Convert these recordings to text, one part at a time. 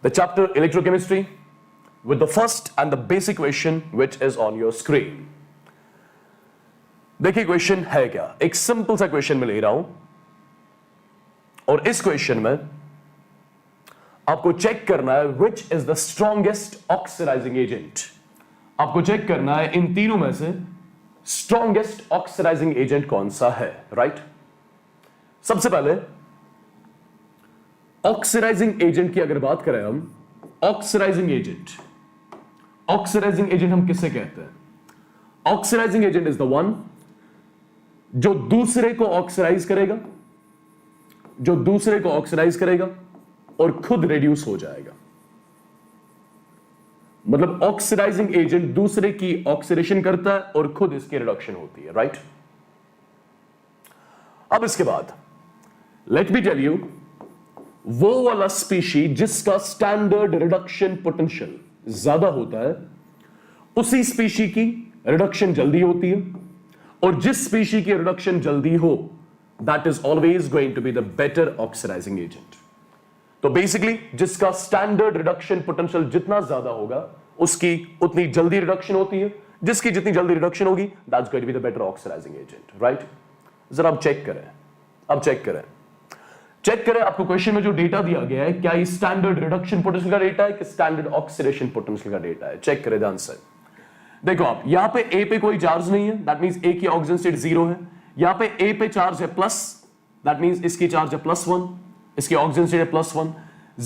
the chapter electrochemistry with the first and the basic question which is on your screen. देखिए question है क्या, एक simple सा question में ले रहा हूं और इस क्वेश्चन में आपको चेक करना है which is the strongest oxidizing agent. आपको चेक करना है इन तीनों में से स्ट्रॉन्गेस्ट ऑक्सीडाइजिंग एजेंट कौन सा है, राइट? सबसे पहले ऑक्सीडाइजिंग एजेंट की अगर बात करें हम, ऑक्सीडाइजिंग एजेंट हम किसे कहते हैं? Oxidising agent is the one जो दूसरे को ऑक्सीडाइज करेगा, और खुद रिड्यूस हो जाएगा। मतलब ऑक्सीडाइजिंग एजेंट दूसरे की ऑक्सीडेशन करता है और खुद इसकी रिडक्शन होती है, राइट? अब इसके बाद लेट मी टेल यू, वो वाला स्पीशी जिसका स्टैंडर्ड रिडक्शन पोटेंशियल ज्यादा होता है उसी स्पीशी की रिडक्शन जल्दी होती है, और जिस स्पीशी की रिडक्शन जल्दी हो that is always going to be the better oxidising agent. तो बेसिकली जिसका स्टैंडर्ड रिडक्शन पोटेंशियल जितना ज्यादा होगा उसकी उतनी जल्दी रिडक्शन होती है, जिसकी जितनी जल्दी रिडक्शन होगी that's going to be the better oxidising agent, right? जरा अब चेक करें आपको क्वेश्चन में जो डेटा दिया गया है, क्या ये स्टैंडर्ड रिडक्शन पोटेंशियल का डेटा है कि स्टैंडर्ड ऑक्सीडेशन पोटेंशियल का डेटा है? चेक करें ध्यान से। देखो आप यहां पे ए पे कोई चार्ज नहीं है, दैट मींस ए की ऑक्सीजन स्टेट 0 है। यहां पे ए पे चार्ज है प्लस, दैट मींस इसकी चार्ज है +1, इसकी ऑक्सीजन स्टेट है +1।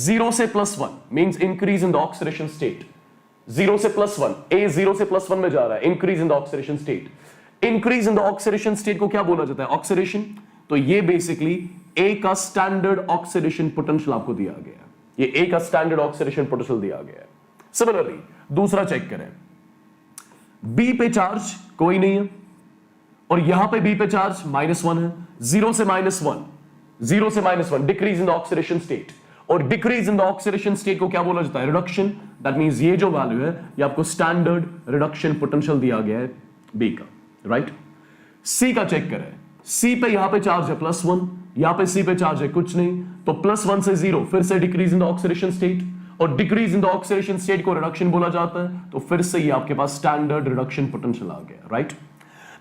0 से +1 means increase in the oxidation state. 0 से +1, ए 0 से +1 में जा रहा है, increase in the oxidation state. Increase in the oxidation state को क्या बोला जाता है? ऑक्सीडेशन। तो ये बेसिकली ए का स्टैंडर्ड ऑक्सीडेशन पोटेंशियल आपको दिया गया है, ये ए का स्टैंडर्ड ऑक्सीडेशन पोटेंशियल दिया गया है। सिमिलरली दूसरा चेक करें, बी पे चार्ज कोई नहीं है और यहां पे बी पे चार्ज -1 है। 0 से -1 decrease in the oxidation state, और decrease in the oxidation state को क्या बोला जाता है? रिडक्शन। दैट मींस ये जो वैल्यू है ये आपको स्टैंडर्ड रिडक्शन पोटेंशियल दिया गया है बी का, राइट? सी का चेक करें, सी पे यहां पे चार्ज है +1, यहां पे सी पे चार्ज है कुछ नहीं, तो +1 से 0 फिर से decrease in the oxidation state, और decrease in the oxidation state को रिडक्शन बोला जाता है, तो फिर से ये आपके पास स्टैंडर्ड रिडक्शन पोटेंशियल आ गया, राइट?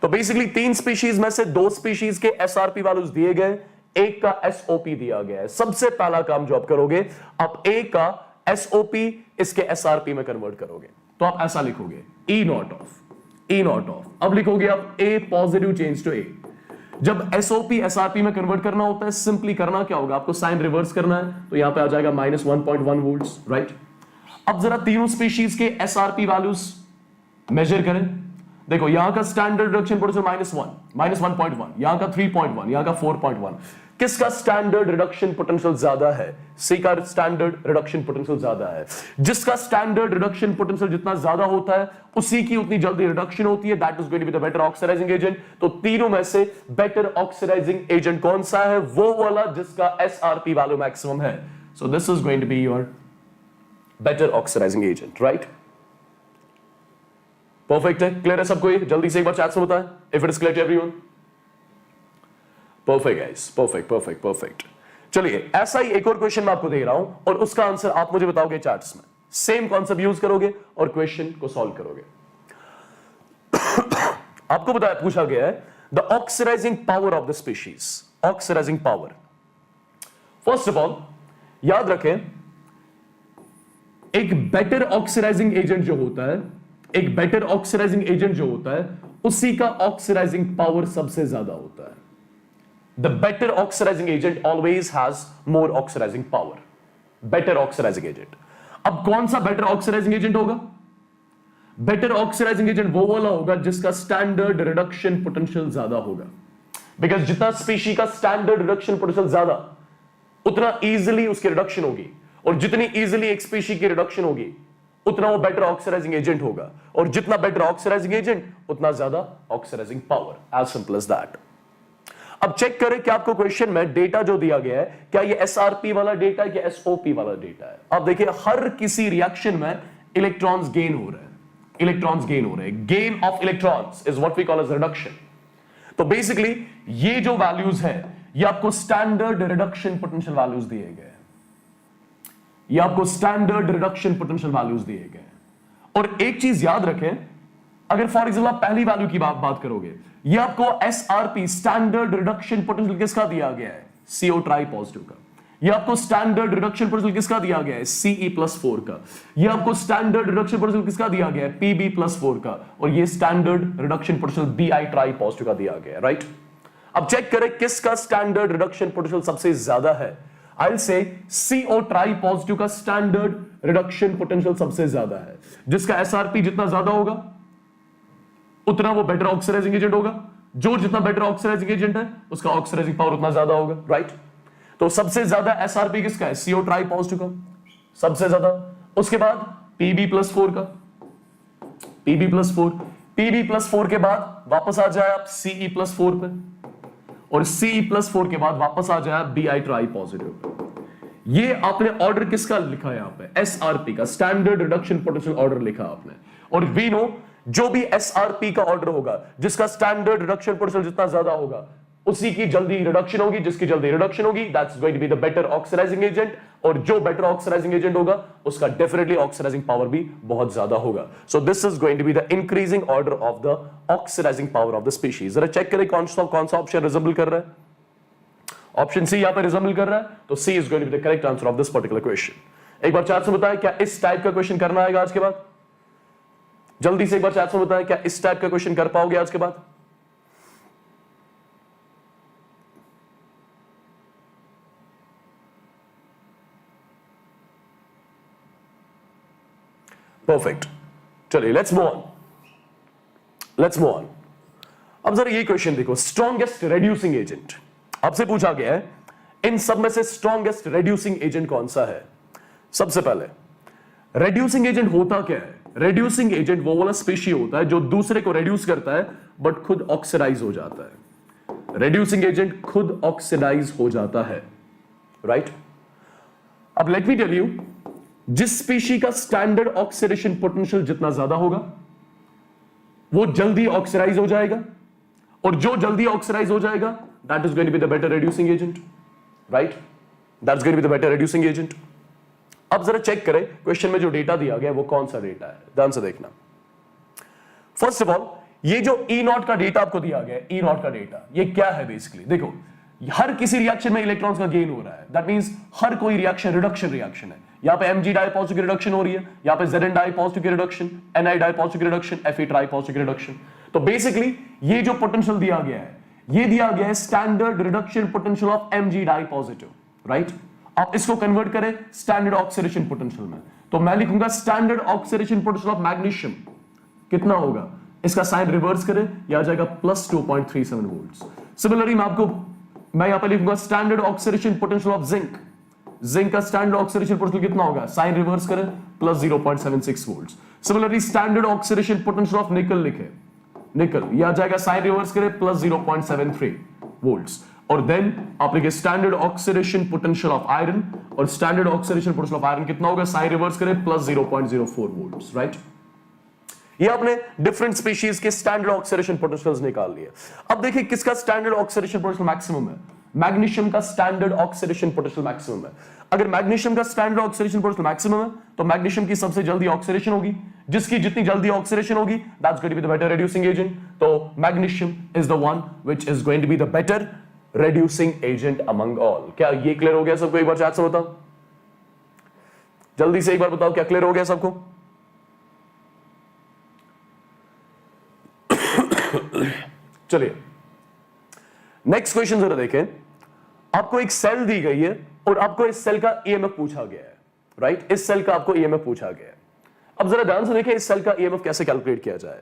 तो बेसिकली 3 स्पीशीज में से 2 स्पीशीज के एसआरपी वैल्यूज दिए गए, एक का एसओपी दिया गया है। सबसे पहला काम जो आप करोगे, आप ए का एसओपी इसके एसआरपी में कन्वर्ट करोगे, तो आप ऐसा लिखोगे ई नॉट ऑफ। अब लिखोगे आप ए पॉजिटिव चेंज टू ए। जब एसओपी एसआरपी में कन्वर्ट करना होता है, सिंपली करना क्या होगा, आपको साइन रिवर्स करना है, तो यहां पे आ जाएगा -1.1 वोल्ट्स, राइट? अब जरा तीनों स्पीशीज के एसआरपी वैल्यूज मेजर करें। देखो यहां का स्टैंडर्ड रिडक्शन पोटेंशियल -1.1, यहां का 3.1, यहां का 4.1। किसका स्टैंडर्ड रिडक्शन पोटेंशियल ज्यादा है? सी का स्टैंडर्ड रिडक्शन पोटेंशियल ज्यादा है। जिसका स्टैंडर्ड रिडक्शन पोटेंशियल जितना ज्यादा होता है उसी की उतनी जल्दी रिडक्शन होती है, that is going to be the better oxidising agent. तो तीनों में से बेटर ऑक्सीडाइजिंग एजेंट कौन सा है? वो वाला जिसका एसआरपी वैल्यू मैक्सिमम है। So this is going to be your better oxidising agent, right? Perfect है, क्लियर है सबको? जल्दी से एक बार चैट से बताएं if it is clear to everyone. Perfect guys, perfect. चलिए ऐसा ही एक और क्वेश्चन मैं आपको दे रहा हूं और उसका आंसर आप मुझे बताओगे चैट्स में। सेम कॉन्सेप्ट यूज करोगे और क्वेश्चन को सॉल्व करोगे। आपको पूछा गया है the oxidising power of the species. Oxidising power, first of all याद रखें, एक बेटर ऑक्सीडाइजिंग एजेंट जो होता है उसी का ऑक्सीडाइजिंग पावर सबसे ज्यादा होता है। The better oxidizing agent always has more oxidizing power. Better oxidizing agent. अब कौन सा better oxidizing agent होगा? Better oxidizing agent वो वाला होगा जिसका standard reduction potential ज्यादा होगा। Because जितना स्पीशी का standard reduction potential ज्यादा, उतना easily उसकी reduction होगी, और जितनी easily एक स्पीशी की reduction होगी उतना वो better oxidizing agent होगा, और जितना better oxidizing agent उतना ज्यादा oxidizing power. As simple as that. अब चेक करें कि आपको क्वेश्चन में डेटा जो दिया गया है क्या ये एसआरपी वाला डेटा है या एसओपी वाला डेटा है। अब देखिए हर किसी रिएक्शन में इलेक्ट्रॉन्स गेन हो रहे हैं, gain of electrons is what we call as reduction. तो बेसिकली ये जो वैल्यूज है ये आपको स्टैंडर्ड रिडक्शन पोटेंशियल वैल्यूज दिए गए हैं। ये आपको स्टैंडर्ड रिडक्शन पोटेंशियल वैल्यूज दिए गए हैं। और एक चीज याद रखें, अगर फॉर एग्जाम्पल आप पहली वैल्यू की बात करोगे, ये आपको एसआरपी स्टैंडर्ड रिडक्शन पोटेंशियल किसका दिया गया है? CO ट्राई पॉजिटिव का। ये आपको स्टैंडर्ड रिडक्शन पोटेंशियल किसका दिया गया है? Ce+4 का। ये आपको स्टैंडर्ड रिडक्शन पोटेंशियल किसका दिया गया है? Pb+4 का। और ये standard reduction potential Bi try positive का दिया गया है, राइट? अब चेक करें किसका स्टैंडर्ड रिडक्शन पोटेंशियल सबसे ज्यादा है। आई से CO ट्राई पॉजिटिव का स्टैंडर्ड रिडक्शन पोटेंशियल सबसे ज्यादा है, जिसका एसआरपी जितना ज्यादा होगा उतना वो बेटर ऑक्सीडाइजिंग एजेंट होगा। जो जितना बेटर ऑक्सीडाइजिंग एजेंट है उसका ऑक्सीडाइजिंग पावर उतना ज्यादा होगा, राइट? तो सबसे ज्यादा एसआरपी किसका है? CO ट्राई पॉजिटिव का सबसे ज्यादा। उसके बाद Pb+4 का, Pb+4 के बाद वापस आ जाए आप Ce+4 पे, और Ce+4 के बाद वापस आ जाए Bi ट्राई पॉजिटिव पे। ये आपने ऑर्डर किसका लिखा है यहां पे? एसआरपी का, स्टैंडर्ड रिडक्शन पोटेंशियल ऑर्डर लिखा आपने। और वी नो जो भी एसआरपी का ऑर्डर होगा, जिसका स्टैंडर्ड रिडक्शन पोटेंशियल जितना ज्यादा होगा, उसी की जल्दी रिडक्शन होगी। जिसकी जल्दी रिडक्शन होगी, that's going to be the better oxidising agent. और जो बेटर ऑक्सीडाइजिंग एजेंट होगा उसका डेफिनेटली ऑक्सीडाइजिंग पावर भी बहुत ज्यादा होगा। So this is going to be the increasing order of the oxidising power of the species. जरा चेक करें कौन सा ऑप्शन रिजेंबल कर रहा है। ऑप्शन सी यहां पर रिजेंबल कर रहा है, तो C is going to be the correct answer of this particular question. एक बार चैट से बताएं क्या इस टाइप का क्वेश्चन करना आएगा आज के बाद? जल्दी से एक बार चैट में बताएं क्या इस टाइप का क्वेश्चन कर पाओगे आज के बाद? परफेक्ट, चलिए लेट्स मूव ऑन। अब जरा ये क्वेश्चन देखो, स्ट्रॉन्गेस्ट रेड्यूसिंग एजेंट आपसे पूछा गया है, इन सब में से स्ट्रॉन्गेस्ट रेड्यूसिंग एजेंट कौन सा है? सबसे पहले रेड्यूसिंग एजेंट होता क्या है? रेड्यूसिंग एजेंट वो वाला स्पीशी होता है जो दूसरे को रेड्यूस करता है बट खुद ऑक्सीडाइज हो जाता है। रेड्यूसिंग एजेंट खुद ऑक्सीडाइज हो जाता है, राइट? अब लेट मी टेल यू, जिस स्पीशी का स्टैंडर्ड ऑक्सीडेशन पोटेंशियल जितना ज्यादा होगा वो जल्दी ऑक्सीडाइज हो जाएगा, और जो जल्दी ऑक्सीडाइज हो जाएगा that is going to be the better reducing agent, right? That's going to be the better reducing agent. अब जरा चेक करें क्वेश्चन में जो डेटा दिया गया वो कौन सा डेटा है, ध्यान से देखना। फर्स्ट ऑफ ऑल, ये जो E0 का डेटा आपको दिया गया है, E0 का डेटा ये क्या है? बेसिकली देखो, हर किसी रिएक्शन में इलेक्ट्रॉन्स का गेन हो रहा है, दैट मींस हर कोई रिएक्शन रिडक्शन रिएक्शन है। यहां पे Mg डाई पॉजिटिव की रिडक्शन हो रही है, यहां पे Zn डाई पॉजिटिव की रिडक्शन, Ni डाई पॉजिटिव की रिडक्शन, Fe ट्राई पॉजिटिव की रिडक्शन। तो बेसिकली ये जो पोटेंशियल दिया गया है, ये दिया गया है standard reduction potential of Mg di positive, right? आप इसको कन्वर्ट करें स्टैंडर्ड ऑक्सीडेशन पोटेंशियल में, तो मैं लिखूंगा standard oxidation potential of magnesium कितना होगा? इसका साइन रिवर्स करें, यह आ जाएगा +2.37 वोल्ट्स। सिमिलरली मैं यहां पर लिखूंगा standard oxidation potential of zinc. Zinc का स्टैंडर्ड ऑक्सीडेशन पोटेंशियल कितना होगा? साइन रिवर्स करें, +0.76 volts. Similarly standard oxidation potential of निकल लिखे, निकल यह आ जाएगा, साइन रिवर्स करें, +0.73 वोल्ट्स। और देन आप लिखे standard oxidation potential of iron, और standard oxidation potential of iron कितना होगा? साइन रिवर्स करें, +0.04 वोल्ट्स, राइट? ये आपने डिफरेंट स्पीशीज के स्टैंडर्ड ऑक्सीडेशन पोटेंशियल्स निकाल लिए। अब देखिए किसका स्टैंडर्ड ऑक्सीडेशन पोटेंशियल मैक्सिमम है? मैग्नीशियम का स्टैंडर्ड ऑक्सीडेशन पोटेंशियल मैक्सिमम है। अगर मैग्नीशियम का स्टैंडर्ड ऑक्सीडेशन पोटेंशियल मैक्सिमम है तो मैग्नीशियम की सबसे जल्दी ऑक्सीडेशन होगी, जिसकी जितनी जल्दी ऑक्सीडेशन होगी that's going to be the better reducing agent. तो magnesium is the one which is going to be the better reducing agent among all. क्या ये क्लियर हो गया सबको? एक बार चैट से बताओ, जल्दी से एक बार बताओ, क्या क्लियर हो गया सबको? चलिए नेक्स्ट क्वेश्चन जरा देखें। आपको एक सेल दी गई है और आपको इस सेल का ईएमएफ पूछा गया है, राइट? इस सेल का आपको ईएमएफ पूछा गया है। अब जरा ध्यान से देखें इस सेल का ईएमएफ कैसे कैलकुलेट किया जाए।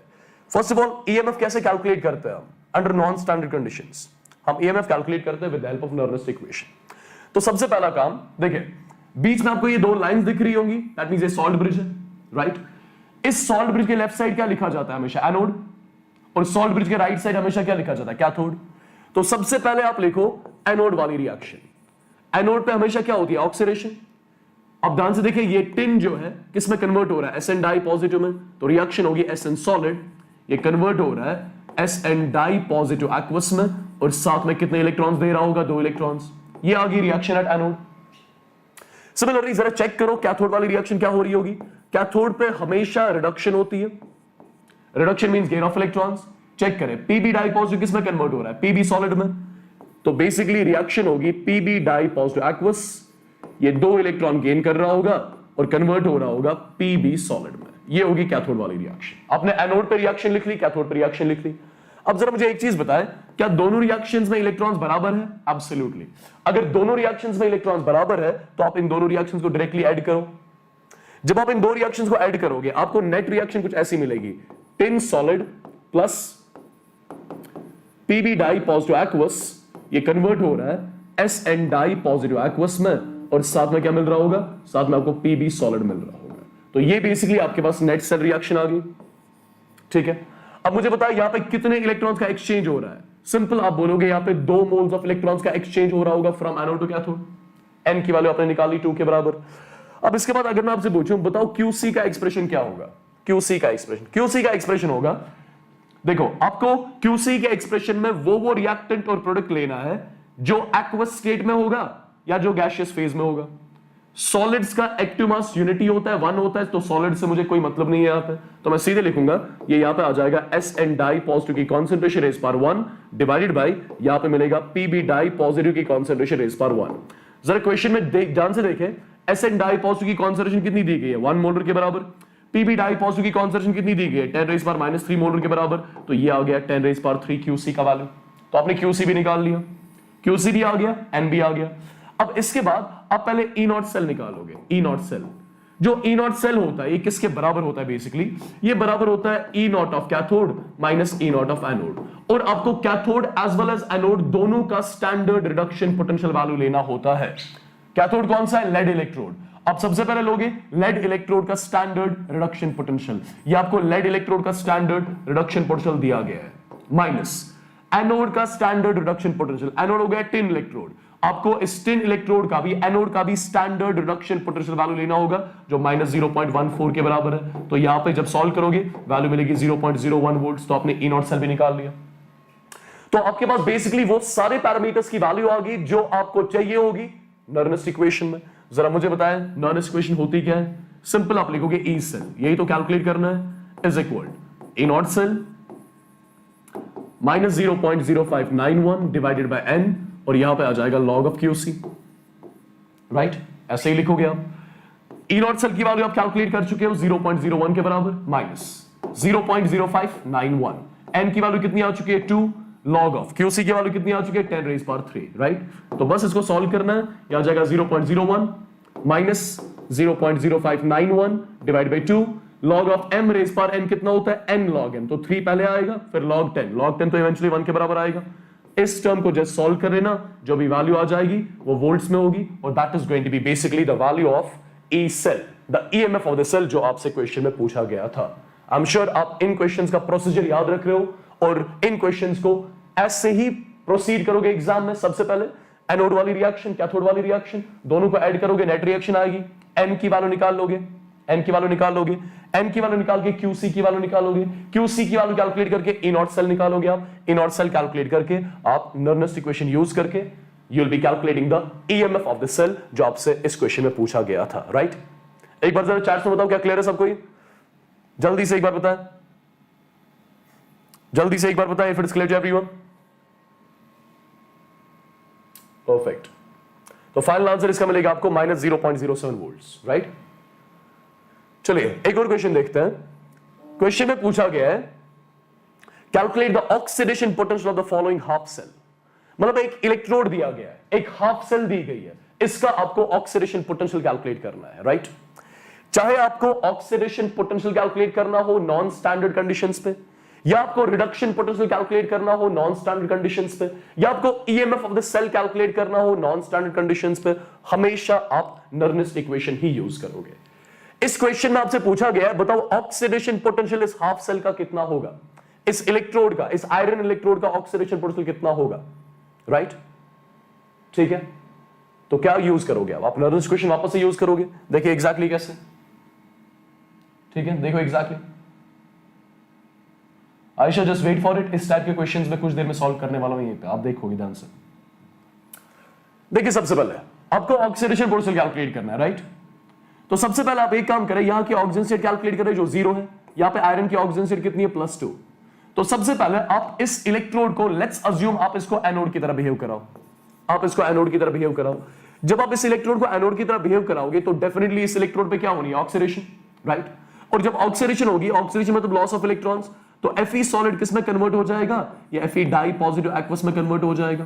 फर्स्ट ऑफ ऑल, ईएमएफ कैसे कैलकुलेट करते हैं हम? अंडर नॉन स्टैंडर्ड कंडीशंस हम ईएमएफ कैलकुलेट करते हैं with the help of Nernst equation. तो सबसे पहला काम देखिए, बीच में आपको ये दो लाइंस दिख रही होंगी, दैट मींस ये सॉल्ट ब्रिज है, राइट? इस सॉल्ट ब्रिज के लेफ्ट साइड क्या लिखा जाता है? हमेशा एनोड, और सॉल्ट ब्रिज के राइट साइड हमेशा क्या लिखा जाता है? कैथोड। तो सबसे पहले आप लिखो एनोड वाली रिएक्शन। एनोड पे हमेशा क्या होती है? ऑक्सीडेशन। अब ध्यान से देखिए, ये टिन जो है किसमें कन्वर्ट हो रहा है? Sn डाई पॉजिटिव में, तो रिएक्शन होगी Sn सॉलिड, ये कन्वर्ट हो रहा है Sn डाई पॉजिटिव एक्वस में, और साथ में कितने इलेक्ट्रॉन्स दे रहा होगा? 2 इलेक्ट्रॉन्स। ये आ गई रिएक्शन एट एनोड। सिमिलरली जरा चेक करो कैथोड वाली रिएक्शन क्या हो रही होगी। कैथोड पे हमेशा रिडक्शन होती है, reduction means gain of electrons. Check करें पीबी डाई पॉजिटिव किसमें कन्वर्ट हो रहा है, पीबी सॉलिड में। तो बेसिकली रिएक्शन होगी पीबी डाई पॉजिटिव एक्वस, ये 2 इलेक्ट्रॉन गेन कर रहा होगा और कन्वर्ट हो रहा होगा पीबी सॉलिड में। ये होगी कैथोड वाली रिएक्शन। आपने एनोड पे रिएक्शन लिख ली, कैथोड पे रिएक्शन लिख ली। अब जरा मुझे एक चीज बताएं, क्या दोनों रिएक्शंस में इलेक्ट्रॉन्स बराबर है? एब्सोल्युटली। अगर दोनों रिएक्शंस में इलेक्ट्रॉन्स बराबर है तो आप इन दोनों रिएक्शंस को डायरेक्टली ऐड करो। जब आप इन दो रिएक्शंस को ऐड करोगे आपको नेट रिएक्शन कुछ ऐसी मिलेगी, tin solid plus PB di positive aqueous, ये कन्वर्ट हो रहा है एसएन डाई पॉजिटिव एक्वस में, और साथ में क्या मिल रहा होगा, साथ में आपको पीबी सॉलिड मिल रहा होगा। तो ये बेसिकली आपके पास नेट सेल रिएक्शन आ गई। ठीक है, अब मुझे बताया यहां पे कितने इलेक्ट्रॉन्स का एक्सचेंज हो रहा है। सिंपल आप बोलोगे यहां पे 2 मोल्स ऑफ इलेक्ट्रॉन्स का एक्सचेंज हो रहा होगा from anode to cathode. N की वैल्यू आपने निकाली 2 के बराबर। अब इसके बाद अगर मैं आपसे पूछूं बताओ क्यूसी का एक्सप्रेशन क्या होगा। क्यूसी का एक्सप्रेशन होगा, देखो आपको क्यूसी के एक्सप्रेशन में वो रिएक्टेंट और प्रोडक्ट लेना है जो एक्वस स्टेट में होगा या जो गैसियस फेज में होगा। सॉलिड्स का एक्टिव मास यूनिटी होता है, 1 होता है, तो सॉलिड से मुझे कोई मतलब नहीं है यहां पे, तो मैं सीधे लिखूंगा ये यहां पे आ जाएगा एस एन डाई पॉजिटिव की concentration raise power 1 divided by यहां पे मिलेगा पीबी डाई पॉजिटिव की कॉन्सेंट्रेशन रेज पावर 1। जरा क्वेश्चन में ध्यान से देखें, एस एन डाई पॉजिटिव की कॉन्सेंट्रेशन कितनी दी गई है, 1 मोलर के बराबर। पीबी डाई पॉजिटिव की कॉन्सेंट्रेशन कितनी दी गई है, 10 रेज पावर -3 मोलर के बराबर, तो ये आ गया 10 रेज पावर 3 क्यूसी का वैल्यू। तो आपने क्यूसी भी निकाल लिया, क्यूसी भी आ गया, एन भी आ गया। अब इसके बाद आप पहले ई नॉट सेल निकालोगे। ई नॉट सेल, जो ई नॉट सेल होता है ये किसके बराबर होता है, बेसिकली ये बराबर होता है E naught of cathode minus E naught of anode. और आपको cathode as well as anode दोनों का स्टैंडर्ड रिडक्शन पोटेंशियल वैल्यू लेना होता है। कैथोड कौन सा है, लेड इलेक्ट्रोड। आप सबसे पहले लोगे लेड इलेक्ट्रोड का स्टैंडर्ड रिडक्शन पोटेंशियल, ये आपको लेड इलेक्ट्रोड का स्टैंडर्ड रिडक्शन पोटेंशियल दिया गया है, माइनस एनोड का स्टैंडर्ड रिडक्शन पोटेंशियल। एनोड हो गया टिन इलेक्ट्रोड, आपको इस टिन इलेक्ट्रोड का भी एनोड का भी स्टैंडर्ड रिडक्शन पोटेंशियल वैल्यू लेना होगा जो -0.14 के बराबर है। तो यहां पे जब सॉल्व करोगे वैल्यू मिलेगी 0.01 वोल्ट। तो आपने ई नॉट सेल भी निकाल लिया। तो आपके पास बेसिकली वो सारे पैरामीटर्स की वैल्यू आ गई जो आपको चाहिए होगी नर्नेस्ट इक्वेशन में। जरा मुझे बताएं नर्नेस्ट इक्वेशन होती क्या है। सिंपल आप लिखोगे ई सेल, यही तो कैलकुलेट करना है, is equal E not cell -0.0591 divided by N, और यहां पे आ जाएगा लॉग ऑफ क्यूसी। राइट, ऐसे ही लिखोगे आप। ई नॉट सेल की वैल्यू आप कैलकुलेट कर चुके हो 0.01 के बराबर माइनस 0.0591। एन की वैल्यू कितनी आ चुकी है 2, लॉग ऑफ क्यूसी की वैल्यू कितनी आ चुकी है 10 रेज पावर 3। राइट, तो बस इसको सॉल्व करना है। यहां जाएगा 0.01 minus 0.0591 divide by 2, log of m raise power n कितना होता है, n log m, तो 3 पहले आएगा फिर log 10, log 10 तो इवेंचुअली 1 के बराबर आएगा। इस टर्म को जस्ट सॉल्व कर लेना, जो भी वैल्यू आ जाएगी वो वोल्ट्स में होगी, और that is going to be basically the value of E cell, the EMF of the cell, जो आपसे क्वेश्चन में पूछा गया था। आई एम श्योर आप इन क्वेश्चंस का प्रोसीजर याद रख रहे हो और इन क्वेश्चंस को ऐसे ही प्रोसीड करोगे एग्जाम में। सबसे पहले एनोड वाली रिएक्शन, कैथोड वाली रिएक्शन, दोनों को ऐड करोगे, नेट रिएक्शन आएगी, एन की वैल्यू निकाल लोगे, एन की वैल्यू निकाल लोगे, एन की वैल्यू निकाल के क्यूसी की वैल्यू निकालोगे, क्यूसी की वैल्यू कैलकुलेट करके ई नॉट सेल निकालोगे आप, ई नॉट सेल कैलकुलेट करके आप नर्नेस्ट इक्वेशन यूज करके you will be calculating the EMF of the cell, जो आपसे इस क्वेश्चन में पूछा गया था। राइट, एक बार जरा चैट में बताओ क्या क्लियर है सबको, जल्दी से एक बार बताएं, जल्दी से एक बार बताएं, if it's clear to everyone. Perfect, तो फाइनल आंसर इसका मिलेगा आपको -0.07 वोल्ट्स। राइट, चलिए एक और क्वेश्चन देखते हैं। क्वेश्चन में पूछा गया है calculate the oxidation potential of the following half cell. मतलब एक इलेक्ट्रोड दिया गया है, एक हाफ सेल दी गई है, इसका आपको ऑक्सीडेशन पोटेंशियल कैलकुलेट करना है। राइट, चाहे आपको ऑक्सीडेशन पोटेंशियल कैलकुलेट करना हो नॉन स्टैंडर्ड कंडीशंस पे, या आपको रिडक्शन पोटेंशियल कैलकुलेट करना हो नॉन स्टैंडर्ड कंडीशंस पे, या आपको EMF of the cell calculate करना हो नॉन स्टैंडर्ड कंडीशंस पे, हमेशा आप नर्नेस्ट इक्वेशन ही यूज करोगे। इस क्वेश्चन में आपसे पूछा गया है बताओ ऑक्सीडेशन पोटेंशियल इस हाफ सेल का कितना होगा, इस इलेक्ट्रोड का, इस आयरन इलेक्ट्रोड का ऑक्सीडेशन पोटेंशियल कितना होगा। राइट, ठीक है, तो क्या यूज करोगे आप नर्नेस्ट इक्वेशन वापस से यूज करोगे। देखिए एग्जैक्टली कैसे, ठीक है, देखो exactly. Ayesha just wait for it, इस टाइप के क्वेश्चंस में कुछ देर में सॉल्व करने वाला हूं यहीं पे, आप देखोगे ध्यान से। देखिए सबसे पहले आपको ऑक्सीडेशन पोटेंशियल कैलकुलेट करना है, राइट? तो सबसे पहले आप एक काम करें, यहां की ऑक्सीजन स्टेट कैलकुलेट करें जो 0 है, यहां पे आयरन की ऑक्सीजन स्टेट कितनी है, +2। तो सबसे पहले आप इस इलेक्ट्रोड को, लेट्स अज्यूम आप इसको एनोड की तरह बिहेव कराओ, आप इसको एनोड की तरह बिहेव कराओ। जब आप इस इलेक्ट्रोड को एनोड की तरह बिहेव कराओगे तो डेफिनेटली इस इलेक्ट्रोड पे क्या होनी है, ऑक्सीडेशन, राइट? और जब ऑक्सीडेशन होगी, ऑक्सीडेशन मतलब लॉस ऑफ इलेक्ट्रॉन्स, तो Fe सॉलिड किस में कन्वर्ट हो जाएगा, ये Fe डाई पॉजिटिव एक्वस में कन्वर्ट हो जाएगा,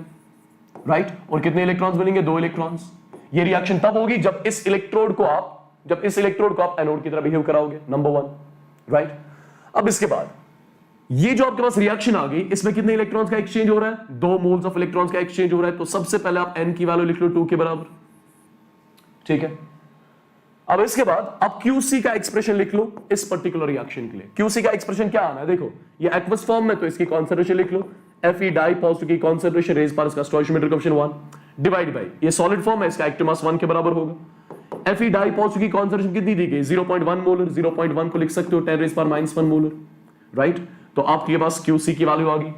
राइट? और कितने इलेक्ट्रॉन्स मिलेंगे, 2 इलेक्ट्रॉन्स। ये रिएक्शन तब होगी जब इस इलेक्ट्रोड को आप एनोड की तरह बिहेव कराओगे, नंबर 1, राइट? अब इसके बाद ये जो आपके पास रिएक्शन आ गई, इसमें कितने इलेक्ट्रॉन्स का एक्सचेंज हो रहा है, 2 मोल्स ऑफ इलेक्ट्रॉन्स का एक्सचेंज हो रहा है। तो सबसे पहले आप n की वैल्यू लिख लो 2 के बराबर, ठीक है? अब इसके बाद आप QC का एक्सप्रेशन लिख लो इस पर्टिकुलर रिएक्शन के लिए। QC का एक्सप्रेशन क्या आना है, देखो ये एक्वस फॉर्म में, तो इसकी कॉन्सेंट्रेशन लिख लो, Fe डाई पॉजिटिव की कॉन्सेंट्रेशन रेज पर इसका स्टोइचियोमेट्रिक कोएफिशिएंट 1 डिवाइड बाय, ये सॉलिड फॉर्म है, इसका एक्टिव मास 1 के बराबर होगा। Fe डाई पॉजिटिव की कॉन्सेंट्रेशन कितनी दी गई, 0.1 मोलर, 0.1 को लिख सकते हो 10 रेज पर -1 मोलर, राइट? तो आपके पास QC की वैल्यू आ गई,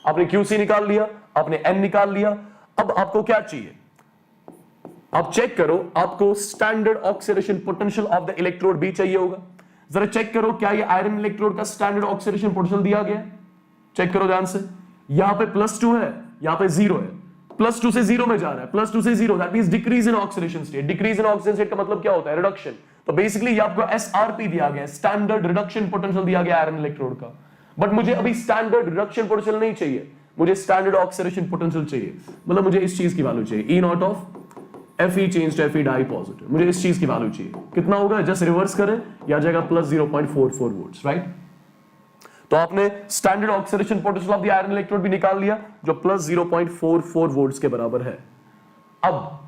आपने QC निकाल लिया, आपने N निकाल लिया। अब आपको क्या चाहिए, आप चेक करो, आपको standard oxidation potential of the electrode भी चाहिए होगा। जरा चेक करो क्या ये आयरन इलेक्ट्रोड का स्टैंडर्ड ऑक्सीडेशन पोटेंशियल दिया गया, चेक करो ध्यान से। यहां पे +2 है, यहां पे 0 है, +2 से 0 में जा रहा है, +2 से 0, that means decrease in oxidation state. Decrease in oxidation state का मतलब क्या होता है, रिडक्शन। तो बेसिकली ये आपको SRP दिया गया, स्टैंडर्ड रिडक्शन पोटेंशियल दिया गया आयरन इलेक्ट्रोड का। बट मुझे अभी स्टैंडर्ड रिडक्शन पोटेंशियल नहीं चाहिए, मुझे स्टैंडर्ड ऑक्सीडेशन पोटेंशियल चाहिए। मतलब मुझे इस चीज की वैल्यू चाहिए, E0 of Fe change to Fe di positive, मुझे इस चीज की वैल्यू चाहिए। कितना होगा, जस्ट रिवर्स करें, या जाएगा +0.44 वोल्ट्स, राइट? तो आपने standard oxidation potential of the iron electrode भी निकाल लिया जो +0.44 वोल्ट्स के बराबर है। अब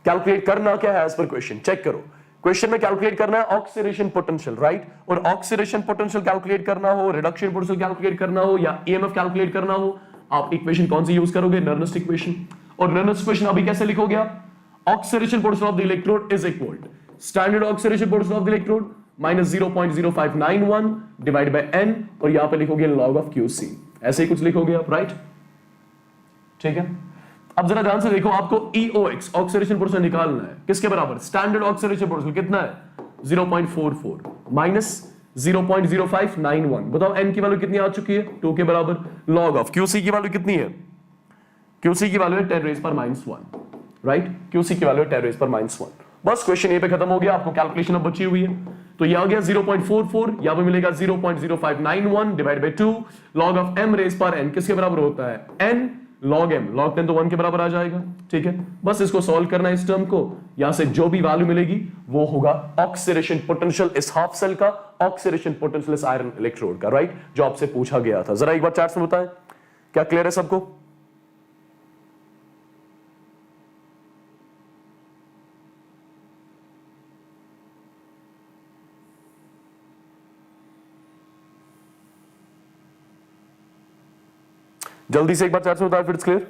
कैलकुलेट करना क्या है एज पर क्वेश्चन, चेक करो। क्वेश्चन में कैलकुलेट करना है ऑक्सीडेशन पोटेंशियल, राइट? और ऑक्सीडेशन पोटेंशियल कैलकुलेट करना हो, रिडक्शन पोटेंशियल कैलकुलेट करना हो, या EMF कैलकुलेट करना हो, आप इक्वेशन कौन सी यूज करोगे, नर्नस्ट इक्वेशन। और नर्नस्ट इक्वेशन अभी कैसे लिखोगे आप, oxidation potential of the electrode is equal to standard oxidation potential of the electrode -0.0591 divide by n, और यहां पे लिखोगे log ऑफ QC, ऐसे ही कुछ लिखोगे आप, राइट? ठीक है? अब जरा ध्यान से देखो, आपको EOX ऑक्सीडेशन पोटेंशियल निकालना है, किसके बराबर, स्टैंडर्ड ऑक्सीडेशन पोटेंशियल कितना है, 0.44 माइनस 0.0591, बताओ n की वैल्यू कितनी आ चुकी है, 2 के बराबर। log ऑफ QC की वैल्यू कितनी है, QC की वैल्यू है 10 रेज पर -1, राइट? QC की वैल्यू 10 रेज पर -1। बस क्वेश्चन ए पे खत्म हो गया, आपको कैलकुलेशन अब बची हुई है। तो ये आ गया 0.44, यहां पे मिलेगा 0.0591 divide by 2 log of m raise पर n किसके बराबर होता है, n log m, log 10 तो 1 के बराबर आ जाएगा, ठीक है? बस इसको सॉल्व करना है इस टर्म को, यहां से जो भी वैल्यू मिलेगी वो होगा ऑक्सीडेशन पोटेंशियल इस हाफ सेल का, ऑक्सीडेशन पोटेंशियल इस आयरन इलेक्ट्रोड का, राइट? जो आपसे पूछा गया था। जरा एक बार चैट में बताएं, क्या क्लियर है सबको? जल्दी से एक बार चैट में बताओ, फिर इट्स क्लियर।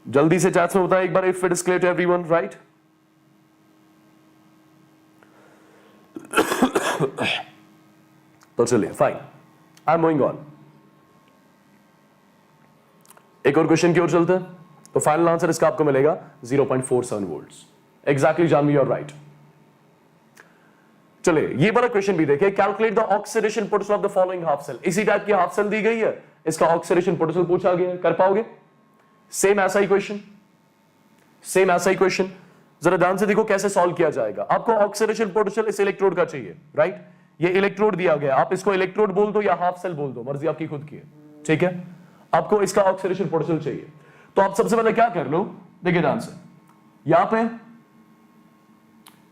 जल्दी से चैट में बताओ एक बार, if it is clear to everyone, right? तो चलिए, fine, I am moving on. एक और क्वेश्चन की ओर चलते हैं। तो फाइनल आंसर इसका आपको मिलेगा 0.47 volts. Exactly Janvi, you are right. चलिए ये वाला क्वेश्चन भी देखिए, calculate the oxidation potential of the following half cell. इसी टाइप की हाफ सेल दी गई है, इसका ऑक्सीडेशन पोटेंशियल पूछा गया है, कर पाओगे? सेम ऐसा ही क्वेश्चन, सेम ऐसा ही क्वेश्चन। जरा ध्यान से देखो कैसे सॉल्व किया जाएगा। आपको ऑक्सीडेशन पोटेंशियल इस इलेक्ट्रोड का चाहिए, राइट? ये इलेक्ट्रोड दिया गया, आप इसको इलेक्ट्रोड बोल दो या हाफ सेल बोल दो, मर्जी आपकी खुद की है, ठीक है? आपको इसका ऑक्सीडेशन पोटेंशियल चाहिए, तो आप सबसे पहले क्या कर लो, देखिए ध्यान से, यहां पे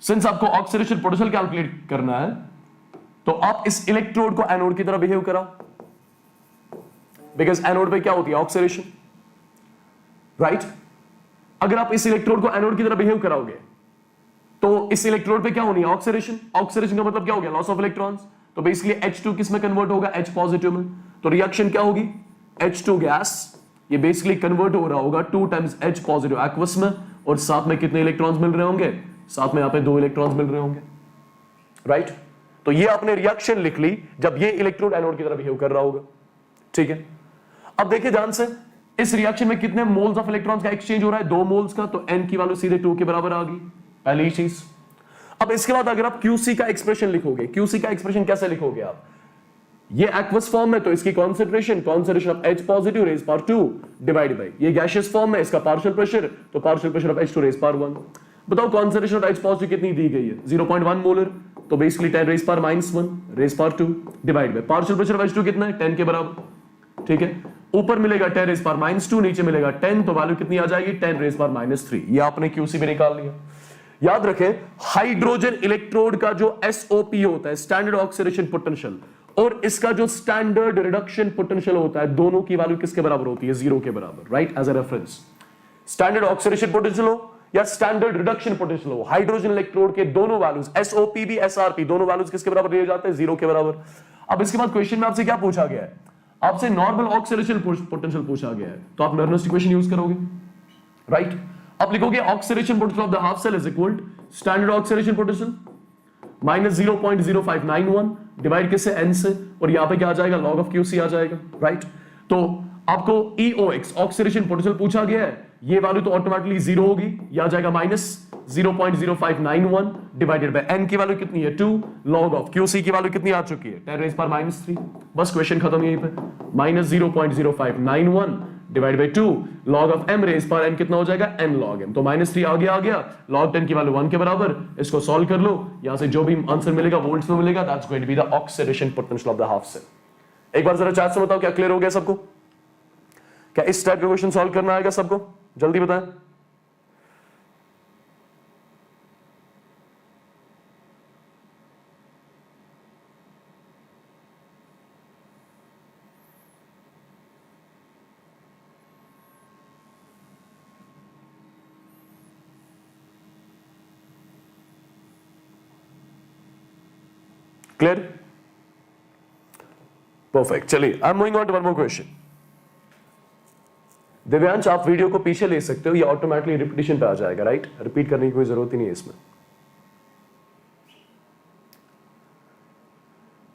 सिंस आपको ऑक्सीडेशन पोटेंशियल कैलकुलेट करना है, तो आप इस इलेक्ट्रोड को एनोड की तरह बिहेव कराओ, बिकॉज एनोड पे क्या होती है, ऑक्सीडेशन, राइट? अगर आप इस इलेक्ट्रोड को एनोड की तरह बिहेव कराओगे तो इस इलेक्ट्रोड पे क्या होनी है, ऑक्सीडेशन। ऑक्सीडेशन का मतलब क्या हो गया, लॉस ऑफ इलेक्ट्रॉन्स। तो बेसिकली H2 किस में कन्वर्ट होगा, H पॉजिटिव में। तो रिएक्शन क्या होगी, H2 गैस ये बेसिकली कन्वर्ट हो रहा होगा 2 टाइम्स H पॉजिटिव एक्वस में, और साथ में कितने इलेक्ट्रॉन्स मिल रहे होंगे, साथ में यहां पे 2 इलेक्ट्रॉन्स मिल रहे होंगे, राइट? तो ये आपने रिएक्शन लिख ली जब ये इलेक्ट्रोड एनोड की तरह बिहेव कर रहा होगा, ठीक है? अब देखिए ध्यान से, इस रिएक्शन में कितने मोल्स ऑफ इलेक्ट्रॉन्स का एक्सचेंज हो रहा है? 2 मोल्स का, तो n की वैल्यू सीधे 2 के बराबर आ गई, पहली चीज। अब इसके बाद अगर आप QC का एक्सप्रेशन लिखोगे, QC का एक्सप्रेशन कैसे लिखोगे आप? ये एक्वस फॉर्म है तो इसकी concentration of H positive raise power 2 divide by, ये गैसियस फॉर्म है, इसका पार्शियल प्रेशर, तो partial pressure of H2 raise power 1। बताओ कॉन्सेंट्रेशन ऑफ H पॉजिटिव कितनी दी गई है? 0.1 मोलर, तो basically 10 raise power -1 raise power 2 divide by partial pressure of H2 कितना है? 10 के बराबर। ठीक है, ऊपर मिलेगा 10 रेज पावर -2, नीचे मिलेगा 10, तो वैल्यू कितनी आ जाएगी? 10 रेज पावर -3। ये आपने QC में निकाल लिया। याद रखें, हाइड्रोजन इलेक्ट्रोड का जो SOP होता है, स्टैंडर्ड ऑक्सीडेशन पोटेंशियल, और इसका जो स्टैंडर्ड रिडक्शन पोटेंशियल होता है, दोनों की वैल्यू किसके बराबर होती है? 0 के बराबर, right? As a reference, standard oxidation potential हो या स्टैंडर्ड रिडक्शन पोटेंशियल हो, हाइड्रोजन इलेक्ट्रोड के दोनों वैल्यूज, SOP भी SRP, दोनों वैल्यूज किसके बराबर लिए जाते हैं? 0 के बराबर। अब इसके बाद क्वेश्चन में आपसे क्या पूछा गया है? आपसे नॉर्मल ऑक्सीडेशन पोटेंशियल पूछा गया है, तो आप नर्नस इक्वेशन यूज करोगे, राइट? आप लिखोगे oxidation potential of the half cell is equal standard oxidation potential minus 0.0591 divide किससे? n से, और यहां पे क्या आ जाएगा? लॉग ऑफ QC आ जाएगा, राइट? तो आपको EOX ऑक्सीडेशन पोटेंशियल पूछा गया है, ये वैल्यू तो ऑटोमेटिकली 0 होगी, ये आ जाएगा माइनस 0.0591 डिवाइडेड बाय n की वैल्यू कितनी है? 2, लॉग ऑफ QC की वैल्यू कितनी आ चुकी है? 10 रेज पावर -3। बस क्वेश्चन खत्म यहीं पे, minus 0.0591 divide by 2, log of m raise power n कितना हो जाएगा? n log m, तो -3 आ गया, log 10 की वैल्यू 1 के बराबर। इसको सॉल्व कर लो, यहां से जो भी आंसर मिलेगा वोल्ट्स में मिलेगा, that's going to be the oxidation potential of the half cell. एक बार जरा चैट से बताओ, क्या क्लियर हो गया सबको? क्या इस टाइप का क्वेश्चन सॉल्व करना आएगा सबको? जल्दी बताएं। क्लियर? परफेक्ट। चलिए, I am moving on to one more question. Divyansh, आप वीडियो को पीछे ले सकते हो, ये ऑटोमेटिकली रिपीटिशन पे आ जाएगा, राइट? रिपीट करने की कोई जरूरत ही नहीं है इसमें।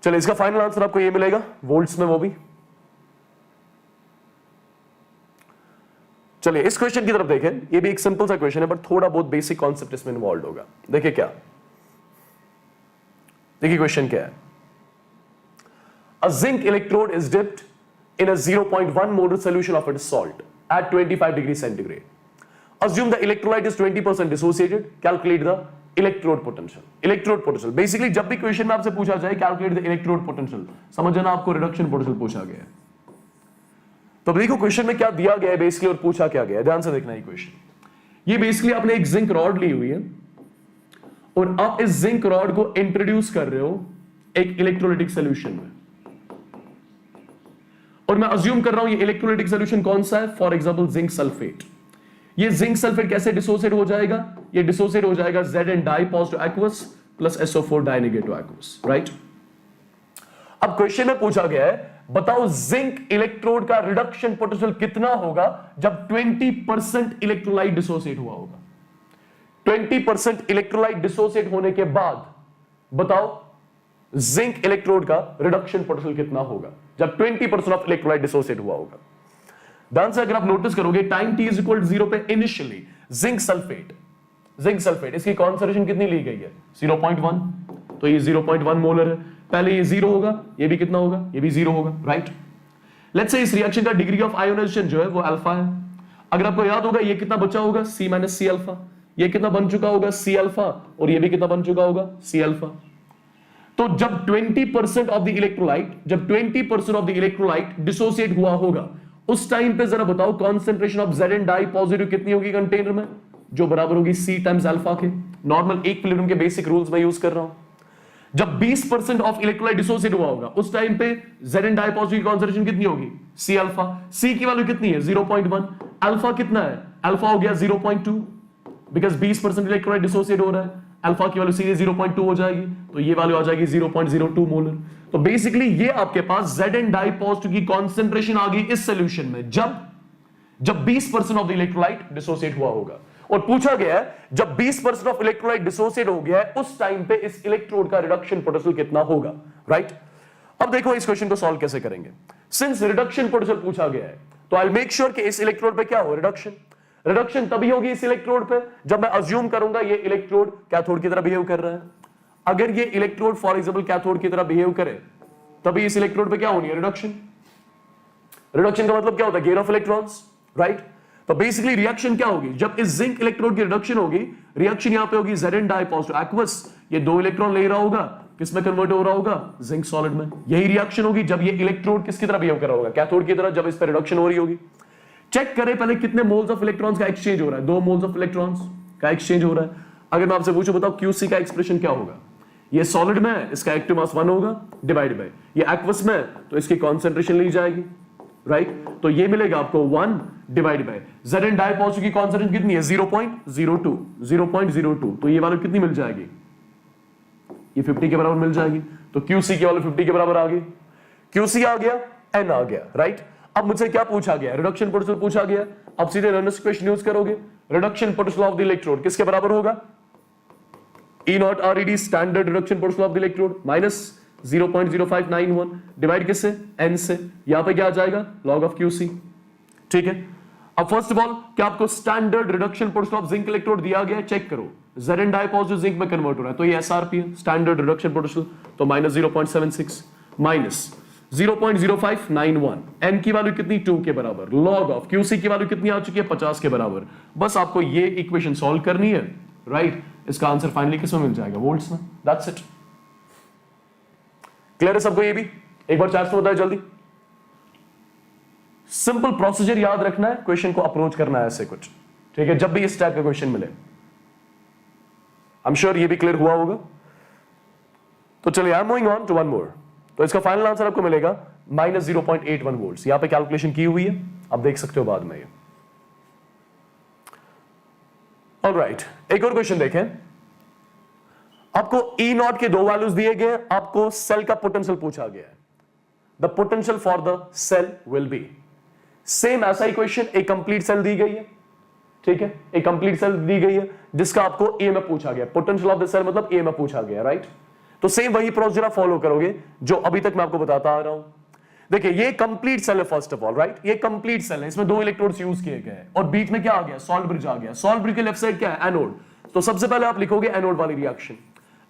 चलिए, इसका फाइनल आंसर आपको ये मिलेगा वोल्ट्स में, वो भी। चलिए, इस क्वेश्चन की तरफ देखें। ये भी एक सिंपल सा क्वेश्चन है, बट थोड़ा बहुत बेसिक कॉन्सेप्ट इसमें इन्वॉल्व होगा। देखिए क्या, देखिए क्वेश्चन क्या है। A zinc electrode is dipped in a 0.1 molar solution of its salt at 25 degrees centigrade. Assume the electrolyte is 20% dissociated. Calculate the electrode potential. Electrode potential. Basically, जब भी question में आपसे पूछा जाए calculate the electrode potential, समझना आपको reduction potential पूछा गया है। तो देखो क्वेश्चन में क्या दिया गया है बेसिकली, और पूछा क्या गया है, ध्यान से देखना ये क्वेश्चन। ये बेसिकली आपने एक जिंक रॉड ली हुई है, और आप इस जिंक रॉड को इंट्रोड्यूस कर रहे हो एक इलेक्ट्रोलाइटिक सोल्यूशन में, और मैं अज्यूम कर रहा हूं ये इलेक्ट्रोलाइटिक सोल्यूशन कौन सा है? For example zinc sulphate. ये जिंक सल्फेट कैसे डिसोसिएट हो जाएगा? ये डिसोसिएट हो जाएगा Zn di positive aqueous plus SO4 di negative aqueous, right? अब क्वेश्चन में पूछा गया है, बताओ जिंक इलेक्ट्रोड का रिडक्शन पोटेंशियल कितना होगा जब 20% इलेक्ट्रोलाइट डिसोसिएट हुआ होगा? 20% इलेक्ट्रोलाइट डिसोसिएट होने के बाद बताओ जिंक इलेक्ट्रोड का रिडक्शन पोटेंशियल कितना होगा जब 20% ऑफ इलेक्ट्रोलाइट डिसोसिएट हुआ होगा? ध्यान से अगर आप नोटिस करोगे, टाइम t इज इक्वल 0 पे इनिशियली जिंक सल्फेट इसकी कॉन्सेंट्रेशन कितनी ली गई है? 0.1, तो ये 0.1 मोलर है। पहले ये 0 होगा, ये भी कितना होगा? ये भी 0 होगा, राइट? लेट्स से इस रिएक्शन का डिग्री ऑफ आयोनाइजेशन जो है वो अल्फा है। अगर आपको याद होगा, ये कितना बचा होगा? C minus C alpha. ये कितना बन चुका होगा? C अल्फा, और ये भी कितना बन चुका होगा? C alpha. तो जब 20% ऑफ द इलेक्ट्रोलाइट डिसोसिएट हुआ होगा, उस टाइम पे जरा बताओ concentration of Zn di positive कितनी होगी कंटेनर में? जो बराबर होगी C टाइम्स अल्फा के। नॉर्मल इक्विलिब्रियम के बेसिक रूल्स में यूज कर रहा हूं। जब 20% ऑफ इलेक्ट्रोलाइट डिसोसिएट हुआ होगा, उस टाइम पे Zn डाई पॉजिटिव की कॉन्सेंट्रेशन कितनी होगी? C alpha. C की वैल्यू कितनी है? 0.1। अल्फा कितना है? अल्फा हो गया 0.2, बिकॉज 20% इलेक्ट्रोलाइट डिसोसिएट हो रहा है। अल्फा की वैल्यू सीधे 0.2 हो जाएगी, तो ये वैल्यू आ जाएगी 0.02 मोलर। तो बेसिकली ये आपके पास Zn डाई पॉजिटिव की कॉन्सेंट्रेशन आ गई इस सॉल्यूशन में जब 20% ऑफ द इलेक्ट्रोलाइट डिसोसिएट हुआ होगा। और पूछा गया है, जब 20% ऑफ इलेक्ट्रोलाइट डिसोसिएट हो गया है, उस टाइम पे इस इलेक्ट्रोड का रिडक्शन पोटेंशियल कितना होगा, राइट? अब देखो इस क्वेश्चन को सॉल्व कैसे करेंगे। सिंस रिडक्शन पोटेंशियल पूछा गया है तो आई मेक श्योर कि इस इलेक्ट्रोड पे क्या हो, रिडक्शन। रिडक्शन तभी होगी इस इलेक्ट्रोड पे जब मैं अज्यूम करूंगा ये इलेक्ट्रोड कैथोड की तरह बिहेव कर रहा है। अगर ये इलेक्ट्रोड फॉर एग्जांपल कैथोड की तरह बिहेव करे तभी इस इलेक्ट्रोड पे क्या होनी है, रिडक्शन। रिडक्शन का मतलब क्या होता है, गेन ऑफ इलेक्ट्रॉन्स, राइट। तो बेसिकली रिएक्शन क्या होगी, जब इस जिंक इलेक्ट्रोड की रिडक्शन होगी, रिएक्शन यहां पे होगी Zn डाई पॉजिटिव एक्वस, ये 2 इलेक्ट्रॉन ले रहा होगा, किसमें कन्वर्ट हो रहा होगा, जिंक सॉलिड में। यही रिएक्शन होगी जब ये इलेक्ट्रोड किसकी तरह बिहेव कर रहा होगा, कैथोड की तरह, जब इस पर रिडक्शन हो रही होगी। चेक करें पहले कितने मोल्स ऑफ इलेक्ट्रॉन्स का एक्सचेंज हो रहा है, 2 मोल्स ऑफ इलेक्ट्रॉन्स का एक्सचेंज हो रहा है। अगर मैं आपसे पूछूं बताओ QC का एक्सप्रेशन क्या होगा, ये सॉलिड में है, इसका एक्टिव मास 1 होगा, डिवाइड बाय ये एक्वस में तो इसकी कॉन्सेंट्रेशन ली जाएगी, राइट। तो ये मिलेगा आपको 1 divide by Zn di positive की कॉन्सेंट्रेशन कितनी है, 0.02, तो ये वैल्यू कितनी मिल जाएगी, ये 50 के बराबर मिल जाएगी। तो QC की वैल्यू 50 के बराबर आ गई, QC आ गया, N आ गया, राइट। अब मुझसे क्या पूछा गया, रिडक्शन पोटेंशियल पूछा गया। अब सीधे रनर्स क्वेश्चन यूज करोगे, reduction potential of the electrode किसके बराबर होगा, E0 RED standard reduction potential of the electrode minus 0.0591 divide किससे, N से। यहां पे क्या आ जाएगा, लॉग ऑफ QC, ठीक है। अब फर्स्ट ऑफ ऑल क्या आपको standard reduction potential of zinc electrode दिया गया है, चेक करो। Zn डाई पॉजिटिव जिंक में कन्वर्ट हो रहा है तो ये SRP है, स्टैंडर्ड रिडक्शन पोटेंशियल, तो माइनस 0.76 माइनस 0.0591, N की वैल्यू कितनी, 2 के बराबर, लॉग ऑफ QC की वैल्यू कितनी आ चुकी है, 50 के बराबर। बस आपको ये इक्वेशन सॉल्व करनी है, राइट। इसका आंसर फाइनली किसमें मिल जाएगा, वोल्ट्स में, दैट्स इट। क्लियर है सबको, ये भी एक बार चार्ट में बताया जल्दी। सिंपल प्रोसीजर याद रखना है, क्वेश्चन को अप्रोच करना है ऐसे कुछ, ठीक है, जब भी इस टाइप का क्वेश्चन मिले। आई एम श्योर ये भी क्लियर हुआ होगा। तो चलिए I am moving on to one more. तो इसका फाइनल आंसर आपको मिलेगा माइनस 0.81 वोल्ट। यहां पे कैलकुलेशन की हुई है, आप देख सकते हो बाद में ये। ऑलराइट, एक और क्वेश्चन देखें। आपको E0 के 2 वैल्यूज दिए गए, आपको सेल का पोटेंशियल पूछा गया है। The potential for the cell will be same, ऐसा ही क्वेश्चन, एक कंप्लीट सेल दी गई है, ठीक है, एक कंप्लीट सेल दी गई है जिसका आपको EMF पूछा गया, पोटेंशियल ऑफ द सेल मतलब EMF पूछा गया, राइट। तो सेम वही प्रोसीजर आप फॉलो करोगे जो अभी तक मैं आपको बताता आ रहा हूं। देखिए ये कंप्लीट सेल है फर्स्ट ऑफ ऑल, राइट, ये कंप्लीट सेल है, इसमें 2 इलेक्ट्रोड्स यूज किए गए और बीच में क्या आ गया, सॉल्ट ब्रिज आ गया। सॉल्ट ब्रिज के लेफ्ट साइड क्या है, एनोड। तो सबसे पहले आप लिखोगे एनोड वाली रिएक्शन।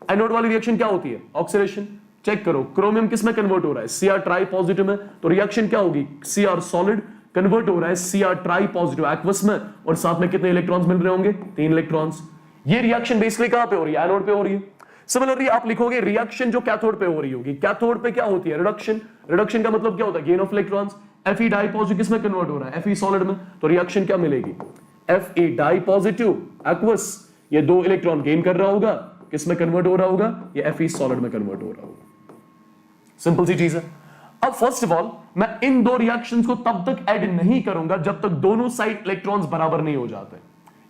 एनोड वाली रिएक्शन क्या होती है, ऑक्सीडेशन। चेक करो क्रोमियम किस में कन्वर्ट हो रहा है, Cr ट्राई पॉजिटिव में, तो रिएक्शन क्या होगी, Cr सॉलिड कन्वर्ट हो रहा है Cr ट्राई पॉजिटिव एक्वस में, और साथ में कितने इलेक्ट्रॉन्स मिल रहे होंगे, 3 इलेक्ट्रॉन्स। ये रिएक्शन बेसिकली कहां पे हो रही है, एनोड पे हो रही है। सिमिलरली आप लिखोगे रिएक्शन जो कैथोड पे हो रही होगी, कैथोड पे क्या होती है, रिडक्शन। रिडक्शन का मतलब क्या होता है, gain of electrons. Fe di positive किस में कन्वर्ट हो रहा है, Fe सॉलिड में, तो रिएक्शन क्या मिलेगी, Fe डाई पॉजिटिव एक्वस, ये 2 इलेक्ट्रॉन गेन कर रहा होगा, किस में कन्वर्ट हो रहा होगा, ये Fe सॉलिड में कन्वर्ट हो रहा होगा। सिंपल सी चीज है। अब फर्स्ट ऑफ ऑल मैं इन 2 रिएक्शंस को तब तक ऐड नहीं करूंगा जब तक दोनों साइड इलेक्ट्रॉन्स बराबर नहीं हो जाते।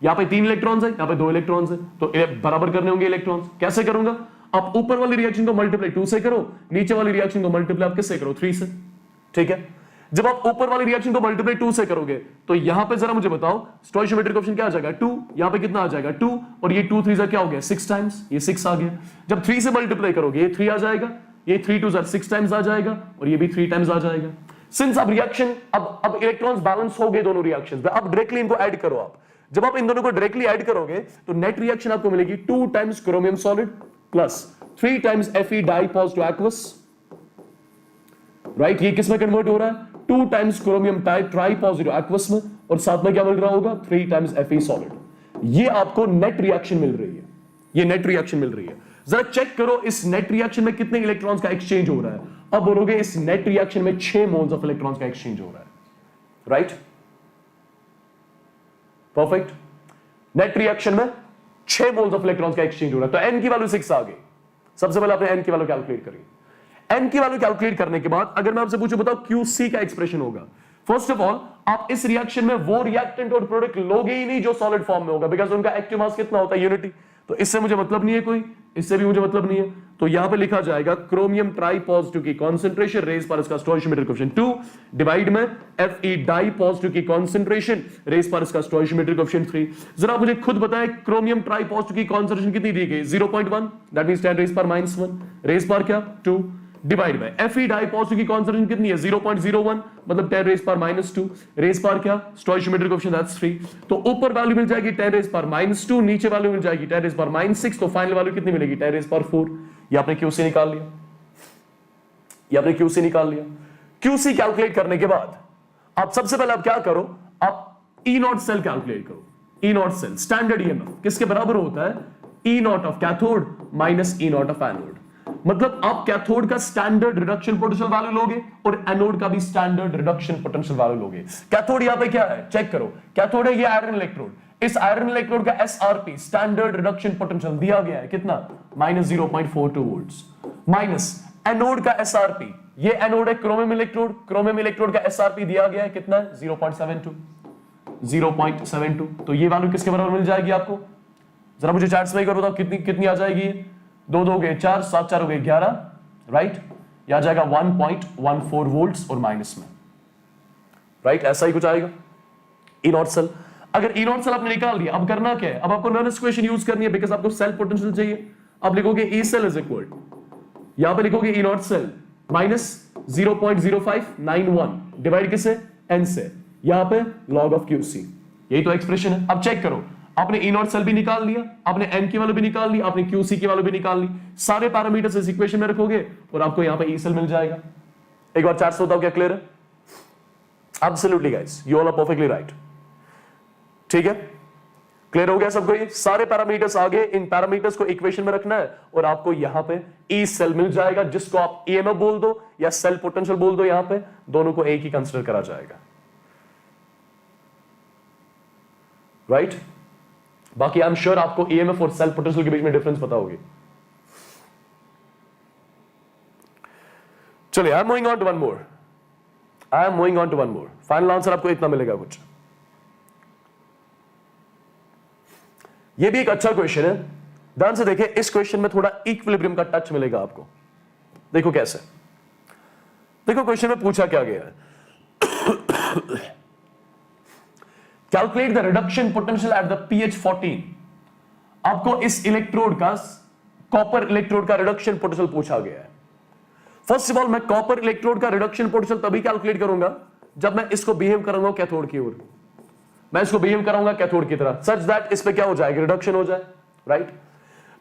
यहां पे 3 इलेक्ट्रॉन्स है, यहां पे 2 इलेक्ट्रॉन्स है, तो बराबर करने होंगे इलेक्ट्रॉन्स। कैसे करूंगा, आप ऊपर वाली रिएक्शन को मल्टीप्लाई 2 से करो, नीचे वाली रिएक्शन को मल्टीप्लाई आप किससे करो, 3 से, ठीक है। जब आप ऊपर वाली रिएक्शन को मल्टीप्लाई 2 से करोगे तो यहां पे जरा मुझे बताओ स्टोइचियोमेट्रिक कोएफिशिएंट क्या आ जाएगा, 2। यहां पे कितना आ जाएगा, 2, और ये 2 3 जा क्या हो गया, 6 टाइम्स, ये 6 आ गया। जब 3 से मल्टीप्लाई करोगे ये 3 आ जाएगा, ये 3 2 6 टाइम्स आ जाएगा, और ये भी 3 टाइम्स आ जाएगा। सिंस अब रिएक्शन अब इलेक्ट्रॉन्स बैलेंस हो गए दोनों रिएक्शंस में, अब डायरेक्टली इनको ऐड करो आप। जब आप इन दोनों को डायरेक्टली ऐड करोगे तो नेट रिएक्शन आपको मिलेगी 2 times chromium solid plus 3 times Fe di positive aqueous, right. ये किस में कन्वर्ट हो रहा है, 2 times chromium tri positive aqueous में, और साथ में क्या मिल रहा होगा, 3 टाइम्स Fe सॉलिड। ये आपको नेट रिएक्शन मिल रही है, ये नेट रिएक्शन मिल रही है। जरा चेक करो इस नेट रिएक्शन में कितने इलेक्ट्रॉन्स का एक्सचेंज हो रहा है। अब बोलोगे इस नेट रिएक्शन में 6 मोल्स ऑफ इलेक्ट्रॉन्स का एक्सचेंज हो रहा है, राइट, परफेक्ट। नेट रिएक्शन में 6 मोल्स ऑफ इलेक्ट्रॉन्स का एक्सचेंज हो रहा है, तो n की वैल्यू 6 आ गई। सबसे पहले आपने n की वैल्यू कैलकुलेट करी। n की वैल्यू कैलकुलेट करने के बाद अगर मैं आपसे पूछूं बताओ QC का एक्सप्रेशन होगा, फर्स्ट ऑफ ऑल आप इस रिएक्शन में वो रिएक्टेंट और प्रोडक्ट लोगे ही नहीं जो सॉलिड फॉर्म में होगा, बिकॉज उनका एक्टिव मास कितना होता है, यूनिटी। तो इससे मुझे मतलब नहीं है कोई, इससे भी मुझे मतलब नहीं है। तो यहां पे लिखा जाएगा क्रोमियम ट्राई पॉजिटिव की कॉन्सेंट्रेशन रेज पर इसका स्टोइचियोमेट्रिक कोएफिशिएंट 2 डिवाइड में Fe डाई पॉजिटिव की कॉन्सेंट्रेशन रेज पर इसका स्टोइचियोमेट्रिक कोएफिशिएंट 3। जरा मुझे खुद बताएं क्रोमियम ट्राई पॉजिटिव की कॉन्सेंट्रेशन कितनी दी गई, 0.1, दैट मींस 10 रेज पर -1, रेज पर क्या 2, divide by Fe di positive की कॉन्सेंट्रेशन कितनी है 0.01 मतलब 10 रेज पावर -2 रेज पावर क्या स्टोइचियोमेट्रिक कोएफिशिएंट दैट्स 3 तो ऊपर वैल्यू मिल जाएगी 10 रेज पावर -2 नीचे वैल्यू मिल जाएगी 10 रेज पावर -6 तो फाइनल वैल्यू कितनी मिलेगी 10 रेज पावर 4 ये आपने QC निकाल लिया QC कैलकुलेट करने के बाद आप सबसे पहले आप क्या करो आप E नॉट सेल कैलकुलेट करो E not cell standard EMF किसके बराबर होता है E not of cathode minus E not of anode मतलब आप कैथोड का स्टैंडर्ड रिडक्शन पोटेंशियल वैल्यू लोगे और एनोड का भी स्टैंडर्ड रिडक्शन पोटेंशियल वैल्यू लोगे कैथोड यहां पे क्या है चेक करो कैथोड है ये आयरन इलेक्ट्रोड इस आयरन इलेक्ट्रोड का SRP स्टैंडर्ड रिडक्शन पोटेंशियल दिया गया है कितना -0.42 वोल्ट्स माइनस एनोड का SRP ये एनोड है क्रोमियम इलेक्ट्रोड का SRP दिया गया है कितना 0.72 तो ये वैल्यू किसके बराबर मिल जाएगी आपको जरा मुझे चार्ट्स में बताओ कितनी आ जाएगी 2 2 गए 4 7 4 हो गए 11 राइट ये आ जाएगा 1.14 वोल्ट्स और माइनस में राइट ऐसा ही कुछ आएगा ई नॉट सेल अगर ई नॉट सेल आपने निकाल दिया अब करना क्या है अब आपको नॉर्मल इक्वेशन यूज करनी है बिकॉज़ आपको सेल पोटेंशियल चाहिए अब लिखोगे ई सेल इज इक्वल यहां पे लिखोगे ई नॉट सेल माइनस 0.0591 डिवाइड किससे n से यहां पे log ऑफ QC यही तो एक्सप्रेशन है अब चेक करो आपने E नॉट सेल भी निकाल लिया आपने n की वैल्यू भी निकाल ली आपने QC की वैल्यू भी निकाल ली सारे पैरामीटर्स इस इक्वेशन में रखोगे और आपको यहां पे E सेल मिल जाएगा एक बार चार्ट से बताओ क्या क्लियर है absolutely guys you all are perfectly right ठीक है क्लियर हो गया सबको ये सारे पैरामीटर्स आगे इन पैरामीटर्स को इक्वेशन में रखना है और आपको यहां पे E सेल मिल जाएगा जिसको आप EMF बोल दो या सेल पोटेंशियल बोल दो यहां पे दोनों को एक ही कंसीडर करा जाएगा राइट बाकी आई एम श्योर आपको EMF और सेल पोटेंशियल के बीच में डिफरेंस पता होगी चलिए I am moving on to one more final answer आपको इतना मिलेगा कुछ ये भी एक अच्छा क्वेश्चन है ध्यान से देखें इस क्वेश्चन में थोड़ा इक्विलिब्रियम का टच मिलेगा आपको देखो कैसे देखो क्वेश्चन में पूछा क्या गया है calculate the reduction potential at the pH 14 आपको इस इलेक्ट्रोड का कॉपर इलेक्ट्रोड का रिडक्शन पोटेंशियल पूछा गया है फर्स्ट ऑफ ऑल मैं कॉपर इलेक्ट्रोड का रिडक्शन पोटेंशियल तभी कैलकुलेट करूंगा जब मैं इसको बिहेव करूंगा कैथोड की ओर मैं इसको बिहेव कराऊंगा कैथोड की तरह सच दैट इस पे क्या हो जाएगा रिडक्शन हो जाए राइट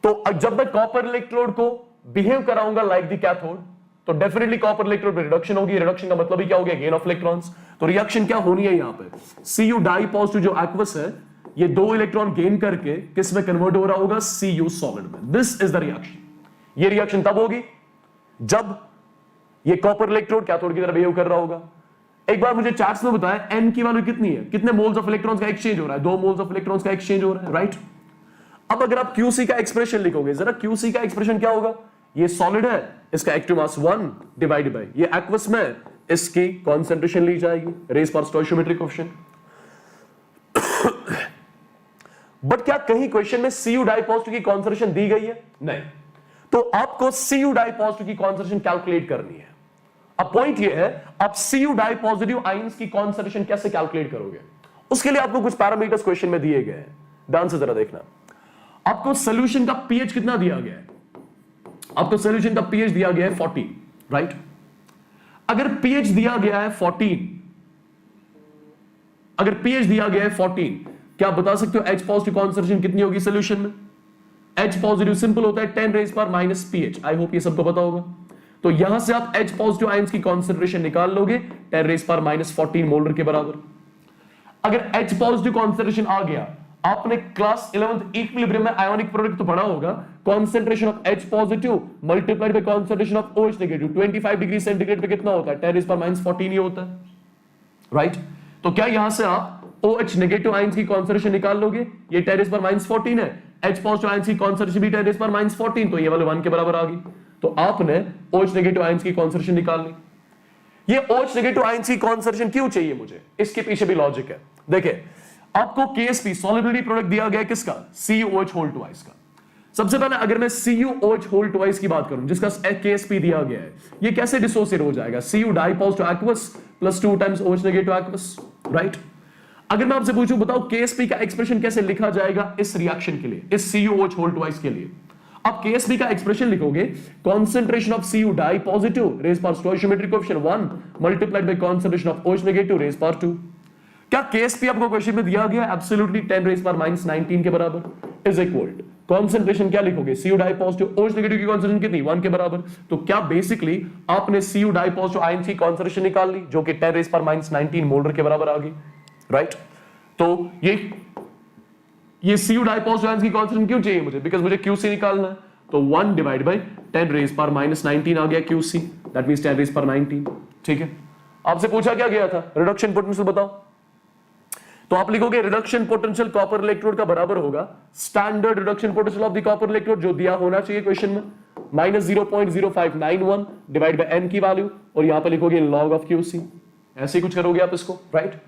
तो जब मैं कॉपर इलेक्ट्रोड को बिहेव कराऊंगा लाइक द कैथोड तो डेफिनेटली कॉपर इलेक्ट्रोड में रिडक्शन होगी रिडक्शन का मतलब ही क्या हो गया गेन ऑफ इलेक्ट्रॉन्स तो रिएक्शन क्या होनी है यहां पे Cu डाई पॉजिटिव जो एक्वस है ये 2 इलेक्ट्रॉन गेन करके किस में कन्वर्ट हो रहा होगा Cu सॉलिड में दिस इज द रिएक्शन ये रिएक्शन तब होगी जब ये कॉपर इलेक्ट्रोड कैथोड की तरह बिहेव कर रहा होगा एक बार मुझे चार्ट्स में बताया n की वैल्यू कितनी है कितने मोल्स ऑफ इलेक्ट्रॉन्स का एक्सचेंज हो रहा है 2 मोल्स ऑफ इलेक्ट्रॉन्स का एक्सचेंज हो रहा है राइट अब अगर आप QC का एक्सप्रेशन लिखोगे जरा QC का एक्सप्रेशन क्या होगा ये सॉलिड है इसका एक्टिव मास 1 डिवाइड बाय ये एक्वस में इसकी कंसंट्रेशन ली जाएगी raise power stoichiometric coefficient but क्या कहीं क्वेश्चन में Cu डाई पॉजिटिव की कंसंट्रेशन दी गई है नहीं तो आपको Cu डाई पॉजिटिव की कंसंट्रेशन कैलकुलेट करनी है अब पॉइंट ये है आप Cu डाई पॉजिटिव आयंस की कंसंट्रेशन कैसे कैलकुलेट करोगे उसके लिए आपको कुछ पैरामीटर्स क्वेश्चन में दिए गए हैं ध्यान से जरा देखना आपको सॉल्यूशन का pH कितना दिया गया है आपको सॉल्यूशन का pH दिया गया है 14 राइट अगर pH दिया गया है 14 अगर pH दिया गया है 14 क्या आप बता सकते हो H पॉजिटिव कॉन्सेंट्रेशन कितनी होगी सॉल्यूशन में H पॉजिटिव सिंपल होता है 10 raise power minus pH I hope ये सबको पता होगा तो यहां से आप H पॉजिटिव आयंस की कॉन्सेंट्रेशन निकाल लोगे 10 रेज पावर माइनस 14 मोलर के बराबर अगर H पॉजिटिव कॉन्सेंट्रेशन आ गया आपने क्लास 11th इक्विलिब्रियम में आयोनिक प्रोडक्ट तो पढ़ा होगा concentration of H positive multiplied by concentration of OH negative 25 degree centigrade पे कितना होता है 10 रेज़ पावर माइनस 14 ही होता है राइट तो क्या यहां से आप OH नेगेटिव आयंस की कंसंट्रेशन निकाल लोगे ये 10 रेज़ पावर माइनस 14 है H पॉजिटिव आयंस की कंसंट्रेशन भी 10 रेज़ पावर माइनस 14 तो ये वाले 1 के बराबर आ गई तो आपने OH नेगेटिव आयंस की कंसंट्रेशन निकाल ली ये OH नेगेटिव आयंस की कंसंट्रेशन क्यों चाहिए मुझे इसके पीछे भी लॉजिक है देखिए आपको KSP सॉल्युबिलिटी प्रोडक्ट दिया गया है किसका CuOH होल ट्वाइस का सबसे पहले अगर मैं CuOH होल ट्वाइस की बात करूं जिसका KSP दिया गया है ये कैसे डिसोसिएट हो जाएगा Cu di positive aqueous plus 2 times OH negative aqueous right अगर मैं आपसे पूछूं बताओ KSP का एक्सप्रेशन कैसे लिखा जाएगा इस रिएक्शन के लिए इस CuOH होल ट्वाइस के लिए अब KSB का एक्सप्रेशन लिखोगे, concentration of Cu di positive raise power stoichiometric coefficient 1 multiplied by concentration of OH negative raise power 2। क्या KSP आपको क्वेश्चन में दिया गया? एब्सोल्युटली 10 रेज पावर -19 के बराबर इज इक्वल टू कॉन्सेंट्रेशन क्या लिखोगे? Cu di positive OH negative की कॉन्सेंट्रेशन कितनी? 1 के बराबर। तो क्या बेसिकली आपने Cu डाई पॉजिटिव आयन की कॉन्सेंट्रेशन निकाल ली जो कि 10 रेज पावर -19 मोलर के बराबर आ गई, राइट? तो ये Cu डाई पॉजिटिव आयन की कॉन्सेंट्रेशन क्यों चाहिए मुझे? बिकॉज मुझे QC निकालना है। तो 1 डिवाइड बाय 10 रेज पावर -19 आ गया QC, that means 10 raise power 19। ठीक है, आपसे पूछा क्या गया था? रिडक्शन पोटेंशियल बताओ। तो आप लिखोगे रिडक्शन पोटेंशियल कॉपर इलेक्ट्रोड का बराबर होगा standard reduction potential of the copper electrode जो दिया होना चाहिए क्वेश्चन में, -0.0591 डिवाइड बाय n की वैल्यू, और यहां पे लिखोगे log ऑफ QC। ऐसे ही कुछ करोगे आप इसको, राइट?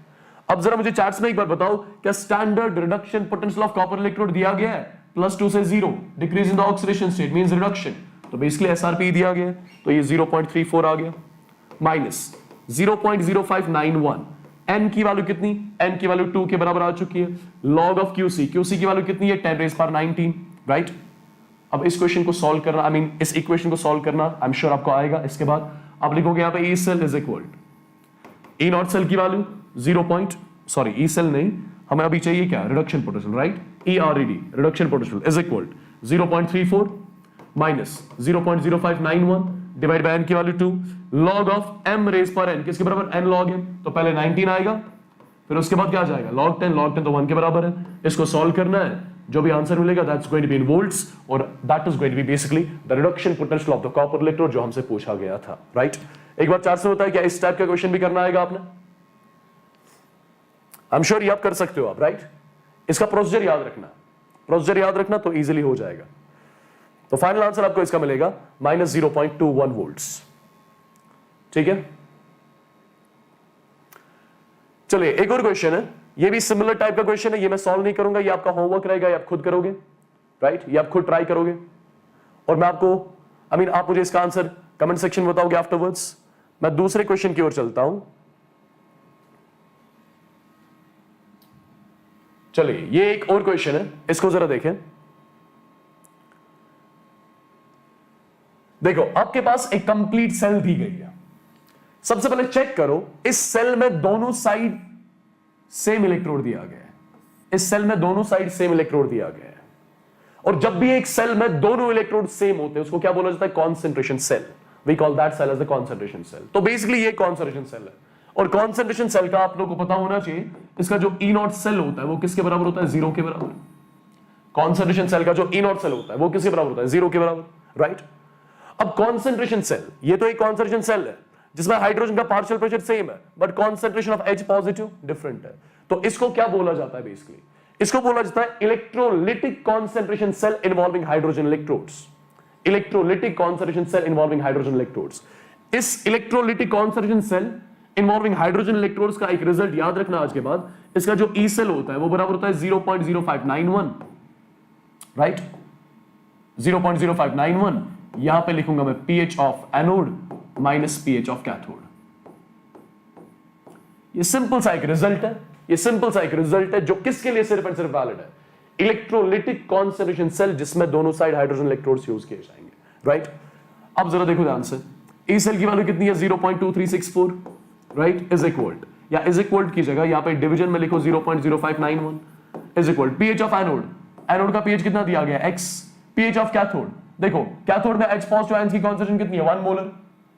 अब जरा मुझे चार्ट्स में एक बार बताओ, क्या standard reduction potential of copper electrode दिया गया है? +2 से 0, decrease in the oxidation state means reduction. तो बेसिकली SRP दिया गया है, तो ये 0.34 आ गया, माइनस 0.0591, n की वैल्यू कितनी? n की वैल्यू 2 के बराबर आ चुकी है, log ऑफ QC, QC की वैल्यू कितनी है? 10 रेज पावर 19, राइट? अब इस क्वेश्चन को सॉल्व करना, आई मीन इस इक्वेशन को सॉल्व करना आई एम श्योर आपको आएगा। इसके बाद आप लिखोगे यहां पे E cell is equal E not cell की वैल्यू 0. सॉरी E सेल नहीं, हमें अभी चाहिए क्या? Reduction potential, right? ERED reduction potential is equal 0.34 minus 0.0591 divide by n की value 2 log of m raise पर n किसके बराबर? n log m। तो पहले 19 आएगा, फिर उसके बाद क्या आ जाएगा? log 10 तो 1 के बराबर है। इसको सॉल्व करना है, जो भी आंसर मिलेगा that's going to be in volts, और that is going to be basically the reduction potential of the copper electrode जो हमसे पूछा गया था, राइट? एक बार चार्ट से होता है क्या इस टाइप का क्वेश्चन भी करना आएगा आपने? आई एम श्योर ये आप कर सकते हो आप, राइट? इसका प्रोसीजर याद रखना, प्रोसीजर याद रखना तो इजीली हो जाएगा। तो फाइनल आंसर आपको इसका मिलेगा -0.21 वोल्ट्स। ठीक है, चलिए एक और क्वेश्चन है, ये भी सिमिलर टाइप का क्वेश्चन है, ये मैं सॉल्व नहीं करूंगा, ये आपका होमवर्क रहेगा, ये आप खुद करोगे, राइट? ये आप खुद ट्राई करोगे, और मैं आपको आई मीन आप मुझे इसका आंसर कमेंट सेक्शन में बताओगे आफ्टरवर्ड्स। मैं दूसरे क्वेश्चन की ओर चलता हूं। चलिए ये एक और क्वेश्चन है, इसको जरा देखें। देखो आपके पास एक कंप्लीट सेल दी गई है, सबसे पहले चेक करो इस सेल में दोनों साइड सेम इलेक्ट्रोड दिया गया है, इस सेल में दोनों साइड सेम इलेक्ट्रोड दिया गया है, और जब भी एक सेल में दोनों इलेक्ट्रोड सेम होते हैं उसको क्या बोला जाता है? Concentration cell. We call that cell as the concentration cell. तो बेसिकली ये कॉन्सेंट्रेशन सेल है, और कॉन्सेंट्रेशन सेल का आप लोगों को पता होना चाहिए, इसका जो E नॉट सेल होता है वो किसके बराबर होता है? 0 के बराबर। कॉन्सेंट्रेशन सेल का जो E नॉट सेल होता है वो किसके बराबर होता है? 0 के बराबर, राइट? अब कॉन्सेंट्रेशन सेल, ये तो एक कॉन्सेंट्रेशन सेल है जिसमें हाइड्रोजन का पार्शियल प्रेशर सेम है, but concentration of H positive different है। तो इसको क्या बोला जाता है? बेसिकली इसको बोला जाता है electrolytic concentration cell involving hydrogen electrodes. Electrolytic concentration cell involving hydrogen electrodes. इस electrolytic concentration cell involving hydrogen electrodes का एक रिजल्ट याद रखना आज के बाद, इसका जो E सेल होता है वो बराबर होता है 0.0591, राइट? 0.0591, यहां पे लिखूंगा मैं pH of anode minus pH of cathode. ये सिंपल सा एक रिजल्ट है, ये सिंपल सा एक रिजल्ट है जो किसके लिए सिर्फ एंड सिर्फ वैलिड है? इलेक्ट्रोलिटिक कॉन्सेंट्रेशन सेल जिसमें दोनों साइड हाइड्रोजन इलेक्ट्रोड्स यूज किए जाएंगे, राइट? अब जरा देखो ध्यान से, E सेल की वैल्यू कितनी है? 0.2364, राइट? इज इक्वल, या इज इक्वल की जगह यहां पे डिवीजन में लिखो 0.0591 is equal pH of anode. Anode का pH कितना दिया गया? X। pH ऑफ कैथोड, देखो कैथोड में H पॉजिटिव आयंस की कॉन्सेंट्रेशन कितनी है? 1 मोलर।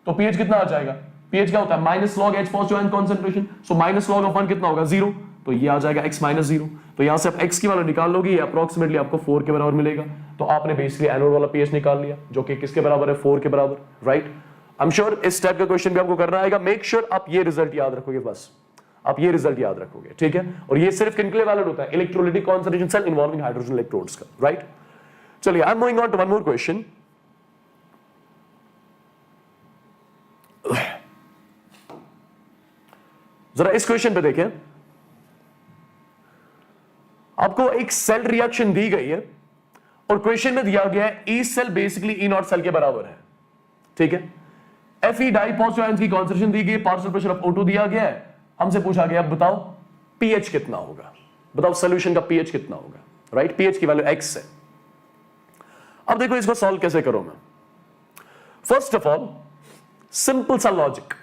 तो pH कितना आ जाएगा? pH क्या होता है? Minus log H positive ion concentration, so minus log of 1 कितना होगा? 0। तो ये आ जाएगा x माइनस 0। तो यहां से आप x की वैल्यू निकाल लोगे, ये अप्रोक्सीमेटली आपको 4 के बराबर मिलेगा। तो आपने बेसिकली एनोड वाला pH निकाल लिया जो कि किसके बराबर है? 4 के बराबर, राइट? आई एम श्योर इस टाइप का क्वेश्चन भी आपको करना आएगा। मेक श्योर आप ये रिजल्ट याद रखोगे, बस आप ये रिजल्ट याद रखोगे, ठीक है? और ये सिर्फ किनके लिए वैलिड होता है? Electrolytic concentration cell involving hydrogen electrodes का, राइट? चलिए I am moving on to one more question. जरा इस क्वेश्चन पे देखें, आपको एक सेल रिएक्शन दी गई है और क्वेश्चन में दिया गया है E cell basically E not cell के बराबर है, ठीक है? Fe डाई पॉजिटिव आयंस की कॉन्सेंट्रेशन दी गई, पार्शियल प्रेशर ऑफ O2 दिया गया है, हमसे पूछा गया बताओ pH कितना होगा, बताओ सॉल्यूशन का pH कितना होगा, राइट? pH की वैल्यू x है। अब देखो इसको सॉल्व कैसे करो मैं। फर्स्ट ऑफ ऑल सिंपल सा लॉजिक,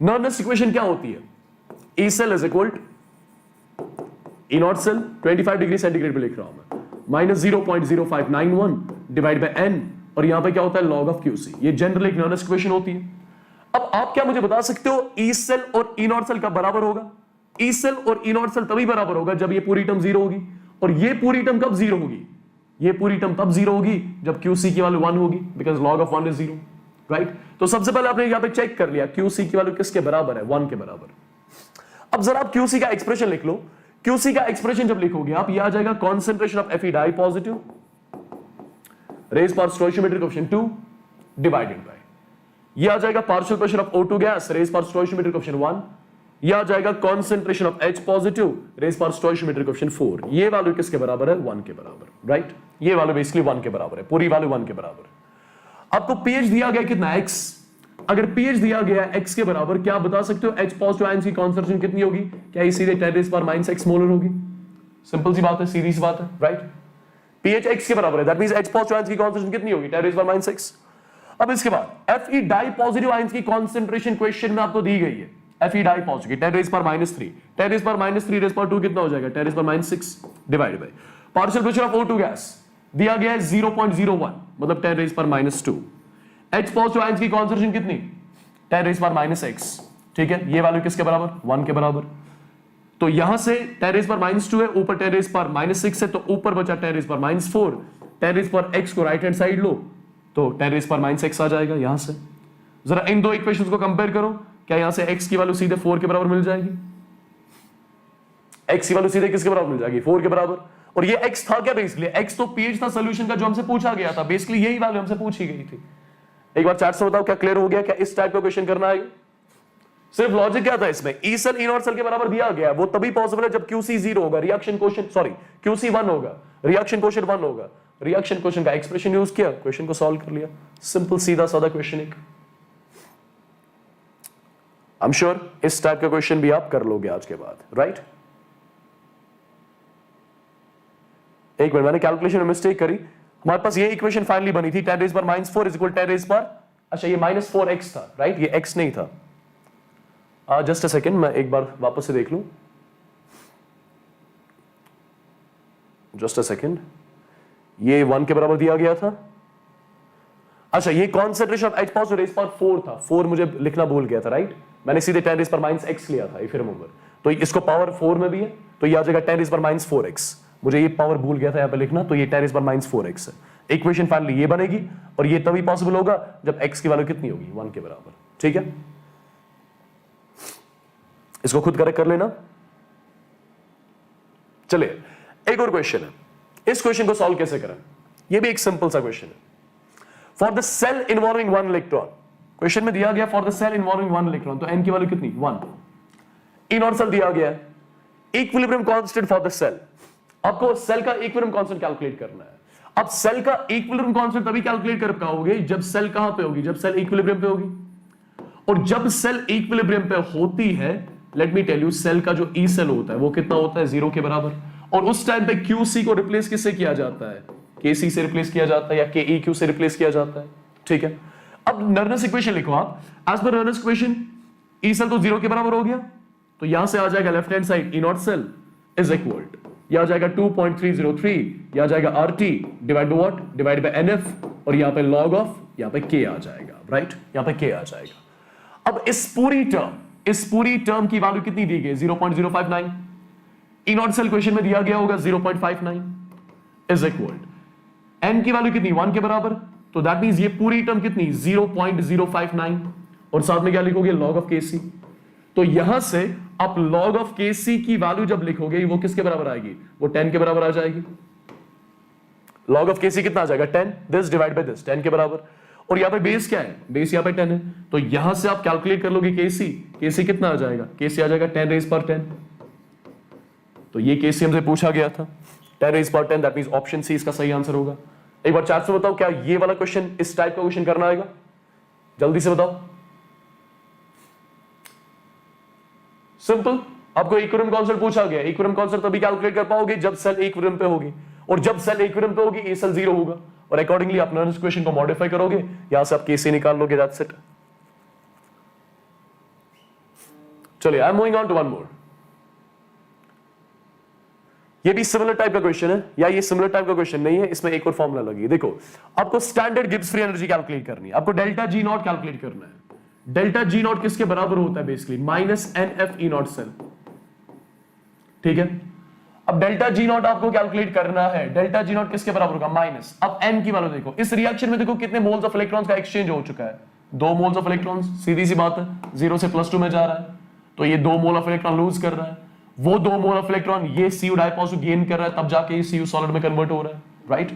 नर्नस इक्वेशन क्या होती है? E cell is equal E not cell 25 degree centigrade पे लिख रहा हूं मैं, माइनस 0.0591 डिवाइड बाय एन, और यहां पे क्या होता है लॉग ऑफ क्यूसी। ये जनरल एक नर्नस इक्वेशन होती है। अब आप क्या मुझे बता सकते हो ई सेल और ई नॉट सेल का बराबर होगा? ई सेल और ई नॉट सेल तभी बराबर होगा जब ये पूरी टर्म जीरो होगी, और ये पूरी टर्म कब जीरो होगी? ये पूरी टर्म तब जीरो होगी जब क्यूसी की वैल्यू 1 होगी, because log of 1 is 0, right? तो सबसे पहले आपने यहां पे चेक कर लिया क्यूसी की वैल्यू किसके बराबर है? 1 के बराबर। अब जरा आप क्यूसी का एक्सप्रेशन लिख लो। क्यूसी का एक्सप्रेशन जब लिखोगे आप, ये आ जाएगा concentration of Fe di positive raise power stoichiometric coefficient 2 divided by, ये आ जाएगा partial pressure of O2 gas raise power stoichiometric coefficient 1, ये आ जाएगा concentration of H positive raise power stoichiometric coefficient 4। ये वैल्यू किसके बराबर है? 1 के बराबर, राइट? ये वैल्यू बेसिकली 1 के बराबर है, पूरी वैल्यू 1 के बराबर। आपको pH दिया गया कितना? x। अगर pH दिया गया है x के बराबर, क्या आप बता सकते हो H पॉजिटिव आयंस की कॉन्सेंट्रेशन कितनी होगी? क्या ये सीधे 10⁻⁻⁶ मोलर होगी? सिंपल सी बात है, सीधी सी बात है, राइट? pH x के बराबर है, that means H positive ions की कॉन्सेंट्रेशन कितनी होगी? 10⁻⁶। अब इसके बाद Fe डाई पॉजिटिव आयंस की कॉन्सेंट्रेशन क्वेश्चन में आपको दी गई है, Fe di positive 10⁻³ 10⁻³ raise power 2 कितना हो जाएगा? 10⁻⁶ divide by partial pressure of O2 gas दिया गया है 0.01, मतलब 10⁻²। H पॉजिटिव आयंस की कॉन्सेंट्रेशन कितनी? 10⁻⁻⁶, ठीक है? ये वैल्यू किसके बराबर? 1 के बराबर। तो यहां से 10⁻² है, ऊपर 10⁻⁶ है, तो ऊपर बचा 10⁻⁴। 10⁻x को राइट हैंड साइड लो तो 10⁻⁶ आ जाएगा यहां से। जरा इन दो इक्वेशंस को कंपेयर करो, क्या यहां से x की वैल्यू सीधे 4 के बराबर मिल जाएगी? x की वैल्यू सीधे किसके बराबर मिल जाएगी? 4 के बराबर। और ये x था क्या बेसिकली? x तो pH था सॉल्यूशन का जो हमसे पूछा गया था, बेसिकली यही वैल्यू हमसे पूछी गई थी। एक बार चैट से बताओ क्या क्लियर हो गया? क्या इस टाइप का क्वेश्चन करना है? सिर्फ लॉजिक क्या था इसमें? E cell E not cell के बराबर दिया गया, वो तभी पॉसिबल है जब QC 0 होगा, रिएक्शन क्वोशिएंट सॉरी QC 1 होगा, रिएक्शन क्वोशिएंट 1 होगा। रिएक्शन क्वोशिएंट का एक्सप्रेशन यूज किया, क्वेश्चन को सॉल्व कर लिया। सिंपल सीधा साधा क्वेश्चन एक। आई एम श्योर इस टाइप का क्वेश्चन भी आप कर लोगे आज के बाद, राइट? एक मिनट, मैंने कैलकुलेशन में मिस्टेक करी। हमारे पास ये इक्वेशन फाइनली बनी थी 10⁻⁴ इज इक्वल 10⁻, अच्छा ये -4x था, राइट? ये x नहीं था। जस्ट अ सेकेंड, मैं एक बार वापस से देख लूं। जस्ट अ सेकेंड, ये 1 के बराबर दिया गया था। अच्छा ये concentration of H positive rays power 4 था, 4 मुझे लिखना भूल गया था, राइट? मैंने सीधे 10⁻⁻x लिया था, इफ यू रिमेंबर। तो इसको पावर 4 में भी है, तो ये आ जाएगा 10⁻⁴x। मुझे ये पावर भूल गया था यहां पे लिखना, तो ये 10⁻⁴x है। इक्वेशन फाइनली ये बनेगी, और ये तभी पॉसिबल होगा जब x की वैल्यू कितनी होगी? 1 के बराबर, ठीक है? इसको खुद करेक्ट कर लेना। चलिए एक और क्वेश्चन है, इस क्वेश्चन को सॉल्व कैसे करें? ये भी एक सिंपल सा क्वेश्चन है। For the cell involving 1 electron, question में दिया गया for the cell involving 1 electron, तो n की वैल्यू कितनी? 1। ई नॉट सेल दिया गया है, equilibrium constant for the cell. आपको सेल का इक्विलिब्रियम कांस्टेंट कैलकुलेट करना है। अब सेल का इक्विलिब्रियम कांस्टेंट तभी कैलकुलेट कर पाओगे जब सेल कहां पे होगी? जब सेल इक्विलिब्रियम पे होगी। और जब सेल इक्विलिब्रियम पे होती है, let me tell you, cell का जो ई सेल होता है वो कितना होता है? 0 के बराबर। और उस टाइम पे QC को रिप्लेस किससे किया जाता है? KC से रिप्लेस किया जाता है, या KEQ से रिप्लेस किया जाता है, ठीक है? अब नर्नस इक्वेशन लिखो आप। As per नर्नस equation E cell तो 0 के बराबर हो गया, तो यहां से आ जाएगा left hand side E not cell is equal, यह आ जाएगा 2.303, यह आ जाएगा RT divide by what? Divide by NF, और यहां पे लॉग ऑफ, यहां पे K आ जाएगा, राइट? यहां पे K आ जाएगा। अब इस पूरी टर्म की वैल्यू कितनी दी गई? 0.059। ई नॉट सेल क्वेश्चन में दिया गया होगा 0.59 इज इक्वल, n की वैल्यू कितनी? 1 के बराबर, तो दैट मींस ये पूरी टर्म कितनी? 0.059, और साथ में क्या लिखोगे? Log of KC। तो यहां से आप लॉग ऑफ KC की वैल्यू जब लिखोगे वो किसके बराबर आएगी? वो 10 के बराबर आ जाएगी। लॉग ऑफ KC कितना आ जाएगा? 10, दिस डिवाइड बाय दिस, 10 के बराबर। और यहां पे बेस क्या है? बेस यहां पे 10 है, तो यहां से आप कैलकुलेट कर लोगे KC कितना आ जाएगा? KC आ जाएगा 10⁻10। तो ये KC हमसे पूछा गया था, 10⁻10, दैट मींस ऑप्शन सी इसका सही आंसर होगा। एक बार चैट से बताओ क्या ये वाला क्वेश्चन, इस टाइप का क्वेश्चन करना आएगा? जल्दी से बताओ। सिंपल, आपको इक्विलिब्रियम कांस्टेंट पूछा गया, इक्विलिब्रियम कांस्टेंट तभी कैलकुलेट कर पाओगे जब सेल इक्विलिब्रियम पे होगी, और जब सेल इक्विलिब्रियम पे होगी ए सेल 0 होगा। और अकॉर्डिंगली अपना इस क्वेश्चन को मॉडिफाई करोगे, यहां से आप केसी निकाल लोगे, दैट्स इट। चलिए I am moving on to one more. ये भी सिमिलर टाइप का क्वेश्चन है, या ये सिमिलर टाइप का क्वेश्चन नहीं है, इसमें एक और फॉर्मूला लगी है। देखो आपको standard Gibbs free energy calculate करनी है, आपको डेल्टा जी नॉट कैलकुलेट करना है। डेल्टा जी नॉट किसके बराबर होता है basically, minus N F E not cell, ठीक है। अब डेल्टा जी नॉट आपको कैलकुलेट करना है, डेल्टा जी नॉट किसके बराबर होगा, माइनस, अब एन की वैल्यू देखो, इस रिएक्शन में देखो कितने मोल्स ऑफ इलेक्ट्रॉन्स का एक्सचेंज हो चुका है, 2 मोल्स ऑफ इलेक्ट्रॉन्स, सीधी सी बात है, 0 से +2 में जा रहा है, तो ये 2 मोल ऑफ इलेक्ट्रॉन लूज कर रहा है, वो 2 मोल ऑफ इलेक्ट्रॉन ये Cu डाइपॉजिटिव गेन कर रहा है, तब जाके ये Cu सॉलिड में कन्वर्ट हो रहा है, राइट।